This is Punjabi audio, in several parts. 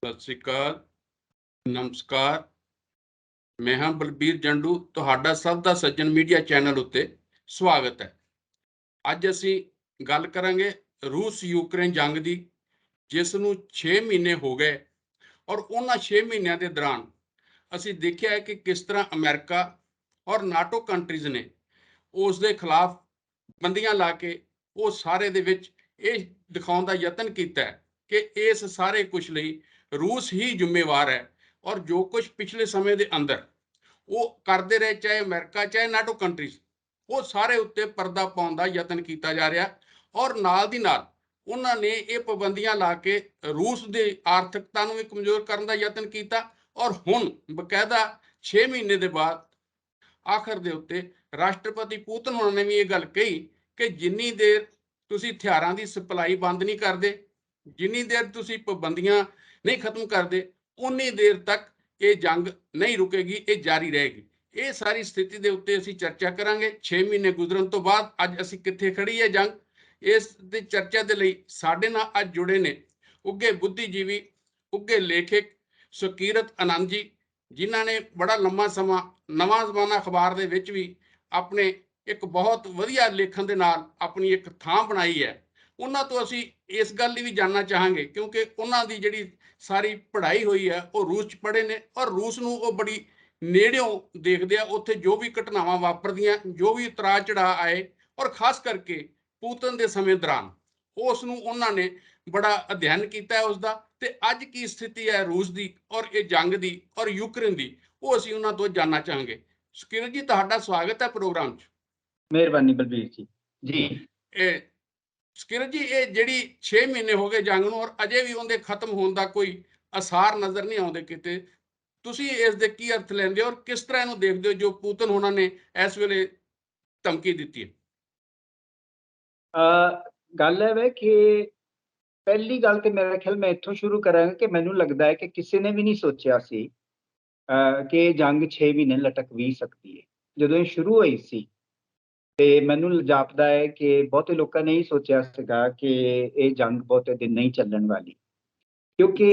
सत श्री अकाल, नमस्कार। मैं हाँ बलबीर जंडू, ਤੁਹਾਡਾ ਸਭ ਦਾ ਸੱਜਣ ਮੀਡੀਆ ਚੈਨਲ ਉੱਤੇ ਸਵਾਗਤ ਹੈ। ਅੱਜ ਅਸੀਂ ਗੱਲ ਕਰਾਂਗੇ ਰੂਸ ਯੂਕਰੇਨ ਜੰਗ ਦੀ, ਜਿਸ ਨੂੰ 6 ਮਹੀਨੇ ਹੋ ਗਏ। ਔਰ ਉਹਨਾਂ 6 ਮਹੀਨਿਆਂ ਦੇ ਦੌਰਾਨ ਅਸੀਂ ਦੇਖਿਆ ਹੈ ਕਿ ਕਿਸ ਤਰ੍ਹਾਂ ਅਮਰੀਕਾ ਔਰ ਨਾਟੋ ਕੰਟਰੀਜ਼ ਨੇ ਉਸ ਦੇ ਖਿਲਾਫ ਬੰਦੀਆਂ ਲਾ ਕੇ ਉਹ ਸਾਰੇ ਦੇ ਵਿੱਚ ਇਹ ਦਿਖਾਉਣ ਦਾ ਯਤਨ ਕੀਤਾ ਹੈ ਕਿ ਇਸ ਸਾਰੇ ਕੁਝ ਲਈ ਰੂਸ ਹੀ ਜ਼ਿੰਮੇਵਾਰ ਹੈ। ਔਰ ਜੋ ਕੁਝ ਪਿਛਲੇ ਸਮੇਂ ਦੇ ਅੰਦਰ ਉਹ ਕਰਦੇ ਰਹੇ, ਚਾਹੇ ਅਮਰੀਕਾ ਚਾਹੇ ਨਾਟੋ ਕੰਟਰੀਜ਼, ਉਹ ਸਾਰੇ ਉੱਤੇ ਪਰਦਾ ਪਾਉਣ ਦਾ ਯਤਨ ਕੀਤਾ ਜਾ ਰਿਹਾ। ਔਰ ਨਾਲ ਦੀ ਨਾਲ ਉਹਨਾਂ ਨੇ ਇਹ ਪਾਬੰਦੀਆਂ ਲਾ ਕੇ ਰੂਸ ਦੀ ਆਰਥਿਕਤਾ ਨੂੰ ਵੀ ਕਮਜ਼ੋਰ ਕਰਨ ਦਾ ਯਤਨ ਕੀਤਾ। ਔਰ ਹੁਣ ਬਕਾਇਦਾ 6 ਮਹੀਨੇ ਦੇ ਬਾਅਦ ਆਖਰ ਦੇ ਉੱਤੇ ਰਾਸ਼ਟਰਪਤੀ ਪੁਤਿਨ ਹੋਣਾ ਨੇ ਵੀ ਇਹ ਗੱਲ ਕਹੀ ਕਿ ਜਿੰਨੀ ਦੇਰ ਤੁਸੀਂ ਹਥਿਆਰਾਂ ਦੀ ਸਪਲਾਈ ਬੰਦ ਨਹੀਂ ਕਰਦੇ, ਜਿੰਨੀ ਦੇਰ ਤੁਸੀਂ ਪਾਬੰਦੀਆਂ ਨਹੀਂ ਖਤਮ ਕਰਦੇ, ਉਨੀ ਦੇਰ ਤੱਕ ਇਹ ਜੰਗ ਨਹੀਂ ਰੁਕੇਗੀ, ਇਹ ਜਾਰੀ ਰਹੇਗੀ। ਇਹ ਸਾਰੀ ਸਥਿਤੀ ਦੇ ਉੱਤੇ ਅਸੀਂ ਚਰਚਾ ਕਰਾਂਗੇ। 6 ਮਹੀਨੇ ਗੁਜ਼ਰਨ ਤੋਂ ਬਾਅਦ ਅੱਜ ਅਸੀਂ ਕਿੱਥੇ ਖੜੀ ਹੈ ਜੰਗ, ਇਸ ਦੀ ਚਰਚਾ ਦੇ ਲਈ ਸਾਡੇ ਨਾਲ ਅੱਜ ਜੁੜੇ ਨੇ ਉੱਘੇ ਬੁੱਧੀਜੀਵੀ, ਉੱਘੇ ਲੇਖਕ ਸੁਕੀਰਤ ਆਨੰਦ ਜੀ, ਜਿਨ੍ਹਾਂ ਨੇ ਬੜਾ ਲੰਮਾ ਸਮਾਂ ਨਵਾਂ ਜ਼ਮਾਨਾ ਅਖਬਾਰ ਦੇ ਵਿੱਚ ਵੀ ਆਪਣੇ ਇੱਕ ਬਹੁਤ ਵਧੀਆ ਲੇਖਣ ਦੇ ਨਾਲ ਆਪਣੀ ਇੱਕ ਥਾਂ ਬਣਾਈ ਹੈ। ਉਹਨਾਂ ਤੋਂ ਅਸੀਂ ਇਸ ਗੱਲ ਲਈ ਵੀ ਜਾਣਨਾ ਚਾਹਾਂਗੇ ਕਿਉਂਕਿ ਉਹਨਾਂ ਦੀ ਜਿਹੜੀ ਸਾਰੀ ਪੜ੍ਹਾਈ ਹੋਈ ਹੈ ਉਹ ਰੂਸ 'ਚ ਪੜ੍ਹੇ ਨੇ ਔਰ ਰੂਸ ਨੂੰ ਉਹ ਬੜੀ ਨੇੜਿਓਂ ਦੇਖਦੇ ਆ। ਉੱਥੇ ਜੋ ਵੀ ਘਟਨਾਵਾਂ ਵਾਪਰਦੀਆਂ, ਜੋ ਵੀ ਉਤਰਾਅ ਚੜਾਅ ਆਏ, ਔਰ ਖਾਸ ਕਰਕੇ ਪੂਤਨ ਦੇ ਸਮੇਂ ਦੌਰਾਨ ਉਸ ਨੂੰ ਉਹਨਾਂ ਨੇ ਬੜਾ ਅਧਿਐਨ ਕੀਤਾ ਹੈ ਉਸਦਾ। ਤੇ ਅੱਜ ਕੀ ਸਥਿਤੀ ਹੈ ਰੂਸ ਦੀ ਔਰ ਇਹ ਜੰਗ ਦੀ ਔਰ ਯੂਕਰੇਨ ਦੀ, ਉਹ ਅਸੀਂ ਉਹਨਾਂ ਤੋਂ ਜਾਣਨਾ ਚਾਹਾਂਗੇ। ਸੁਕੀਰਤ ਜੀ, ਤੁਹਾਡਾ ਸਵਾਗਤ ਹੈ ਪ੍ਰੋਗਰਾਮ 'ਚ। ਮਿਹਰਬਾਨੀ ਬਲਬੀਰ ਜੀ। ਜੀ ਇਹ ਸੁਕੀਰਤ ਜੀ, ਇਹ ਜਿਹੜੀ 6 ਮਹੀਨੇ ਹੋ ਗਏ ਜੰਗ ਨੂੰ ਔਰ ਅਜੇ ਵੀ ਉਹਦੇ ਖਤਮ ਹੋਣ ਦਾ ਕੋਈ ਅਸਾਰ ਨਜ਼ਰ ਨਹੀਂ ਆਉਂਦੇ ਕਿਤੇ, ਤੁਸੀਂ ਇਸ ਦੇ ਕੀ ਅਰਥ ਲੈਂਦੇ ਹੋ ਔਰ ਕਿਸ ਤਰ੍ਹਾਂ ਇਹਨੂੰ ਦੇਖਦੇ ਹੋ ਜੋ ਪੁਤਿਨ ਹੋਣਾ ਨੇ ਇਸ ਵੇਲੇ ਧਮਕੀ ਦਿੱਤੀ ਹੈ? ਗੱਲ ਹੈ ਵੇ ਕਿ ਪਹਿਲੀ ਗੱਲ ਤੇ ਮੇਰਾ ਖਿਆਲ ਮੈਂ ਇੱਥੋਂ ਸ਼ੁਰੂ ਕਰਾਂਗਾ ਕਿ ਮੈਨੂੰ ਲੱਗਦਾ ਹੈ ਕਿ ਕਿਸੇ ਨੇ ਵੀ ਨਹੀਂ ਸੋਚਿਆ ਸੀ ਕਿ ਇਹ ਜੰਗ 6 ਮਹੀਨੇ ਲਟਕ ਵੀ ਸਕਦੀ ਹੈ। ਜਦੋਂ ਇਹ ਸ਼ੁਰੂ ਹੋਈ ਸੀ ਤੇ ਮੈਨੂੰ ਜਾਪਦਾ ਹੈ ਕਿ ਬਹੁਤੇ ਲੋਕਾਂ ਨੇ ਹੀ ਸੋਚਿਆ ਸੀਗਾ ਕਿ ਇਹ ਜੰਗ ਬਹੁਤੇ ਦਿਨ ਨਹੀਂ ਚੱਲਣ ਵਾਲੀ, ਕਿਉਂਕਿ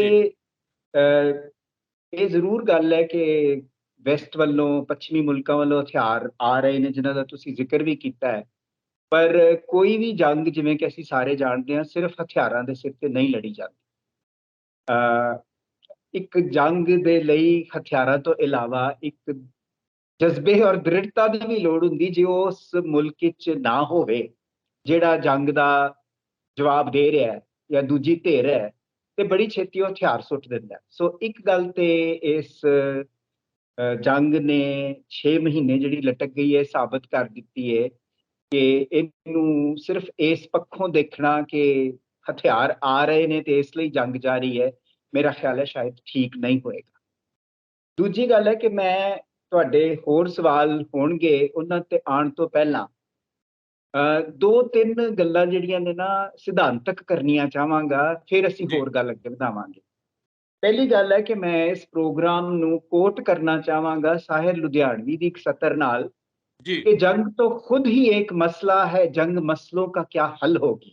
ਇਹ ਜ਼ਰੂਰ ਗੱਲ ਹੈ ਕਿ ਵੈਸਟ ਵੱਲੋਂ, ਪੱਛਮੀ ਮੁਲਕਾਂ ਵੱਲੋਂ ਹਥਿਆਰ ਆ ਰਹੇ ਨੇ ਜਿਨ੍ਹਾਂ ਦਾ ਤੁਸੀਂ ਜ਼ਿਕਰ ਵੀ ਕੀਤਾ ਹੈ। ਪਰ ਕੋਈ ਵੀ ਜੰਗ, ਜਿਵੇਂ ਕਿ ਅਸੀਂ ਸਾਰੇ ਜਾਣਦੇ ਹਾਂ, ਸਿਰਫ ਹਥਿਆਰਾਂ ਦੇ ਸਿਰ ਤੇ ਨਹੀਂ ਲੜੀ ਜਾਂਦੀ। ਇੱਕ ਜੰਗ ਦੇ ਲਈ ਹਥਿਆਰਾਂ ਤੋਂ ਇਲਾਵਾ ਇੱਕ ਜਜ਼ਬੇ ਔਰ ਦ੍ਰਿੜਤਾ ਦੀ ਵੀ ਲੋੜ ਹੁੰਦੀ। ਜੇ ਉਸ ਮੁਲਕ ਵਿੱਚ ਨਾ ਹੋਵੇ ਜਿਹੜਾ ਜੰਗ ਦਾ ਜਵਾਬ ਦੇ ਰਿਹਾ ਹੈ ਜਾਂ ਦੂਜੀ ਧਿਰ ਹੈ, ਤੇ ਬੜੀ ਛੇਤੀ ਉਹ ਹਥਿਆਰ ਸੁੱਟ ਦਿੰਦਾ। ਸੋ ਇੱਕ ਗੱਲ ਤੇ ਇਸ ਜੰਗ ਨੇ 6 ਮਹੀਨੇ ਜਿਹੜੀ ਲਟਕ ਗਈ ਹੈ ਸਾਬਤ ਕਰ ਦਿੱਤੀ ਹੈ ਕਿ ਇਹਨੂੰ ਸਿਰਫ ਇਸ ਪੱਖੋਂ ਦੇਖਣਾ ਕਿ ਹਥਿਆਰ ਆ ਰਹੇ ਨੇ ਤੇ ਇਸ ਲਈ ਜੰਗ ਜਾਰੀ ਹੈ, ਮੇਰਾ ਖਿਆਲ ਹੈ ਸ਼ਾਇਦ ਠੀਕ ਨਹੀਂ ਹੋਏਗਾ। ਦੂਜੀ ਗੱਲ ਹੈ ਕਿ ਮੈਂ ਤੁਹਾਡੇ ਹੋਰ ਸਵਾਲ ਹੋਣਗੇ ਉਹਨਾਂ ਤੇ ਆਉਣ ਤੋਂ ਪਹਿਲਾਂ 2-3 ਗੱਲਾਂ ਜਿਹੜੀਆਂ ਨੇ ਨਾ ਸਿਧਾਂਤਕ ਕਰਨੀਆਂ ਚਾਹਾਂਗਾ, ਫਿਰ ਅਸੀਂ ਹੋਰ ਗੱਲ ਅੱਗੇ ਵਧਾਵਾਂਗੇ। ਪਹਿਲੀ ਗੱਲ ਹੈ ਕਿ ਮੈਂ ਇਸ ਪ੍ਰੋਗਰਾਮ ਨੂੰ ਕੋਟ ਕਰਨਾ ਚਾਹਾਂਗਾ ਸਾਹਿਰ ਲੁਧਿਆਣਵੀ ਦੀ ਇੱਕ ਸਤਰ ਨਾਲ कि जंग तो खुद ही एक मसला है, जंग मसलों का क्या हल होगी।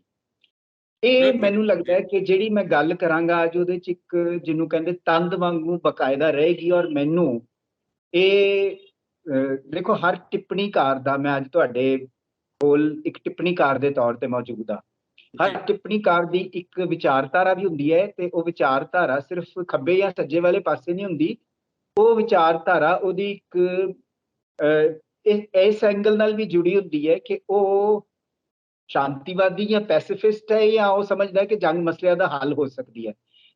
ਇਹ ਮੈਨੂੰ ਲੱਗਦਾ ਹੈ ਕਿ ਜਿਹੜੀ ਮੈਂ ਗੱਲ ਕਰਾਂਗਾ ਅੱਜ ਉਹਦੇ ਚ ਇੱਕ ਜਿਹਨੂੰ ਕਹਿੰਦੇ ਤੰਦ ਵਾਂਗੂ ਬਕਾਇਦਾ ਰਹੇਗੀ। ਔਰ ਮੈਨੂੰ ਇਹ ਦੇਖੋ, ਹਰ ਟਿੱਪਣੀਕਾਰ ਦਾ, ਮੈਂ ਅੱਜ ਤੁਹਾਡੇ ਕੋਲ ਇੱਕ ਟਿੱਪਣੀਕਾਰ ਦੇ ਤੌਰ ਤੇ ਮੌਜੂਦ ਹਾਂ। ਹਰ ਟਿੱਪਣੀਕਾਰ ਦੀ ਇੱਕ ਵਿਚਾਰਧਾਰਾ ਵੀ ਹੁੰਦੀ ਹੈ ਤੇ ਉਹ ਵਿਚਾਰਧਾਰਾ ਸਿਰਫ ਖੱਬੇ ਜਾਂ ਸੱਜੇ ਵਾਲੇ ਪਾਸੇ ਨਹੀਂ ਹੁੰਦੀ। ਉਹ ਵਿਚਾਰਧਾਰਾ ਉਹਦੀ ਇੱਕ ਇਸ ਐਂਗਲ ਨਾਲ ਵੀ ਜੁੜੀ ਹੁੰਦੀ ਹੈ ਕਿ ਉਹ ਸ਼ਾਂਤੀਵਾਦੀ ਜਾਂ ਪੈਸੀਫਿਸਟ ਹੈ ਜਾਂ ਉਹ ਸਮਝਦਾ ਹੈ ਕਿ ਜੰਗ ਮਸਲਿਆਂ ਦਾ ਹੱਲ ਹੋ ਸਕਦੀ ਹੈ।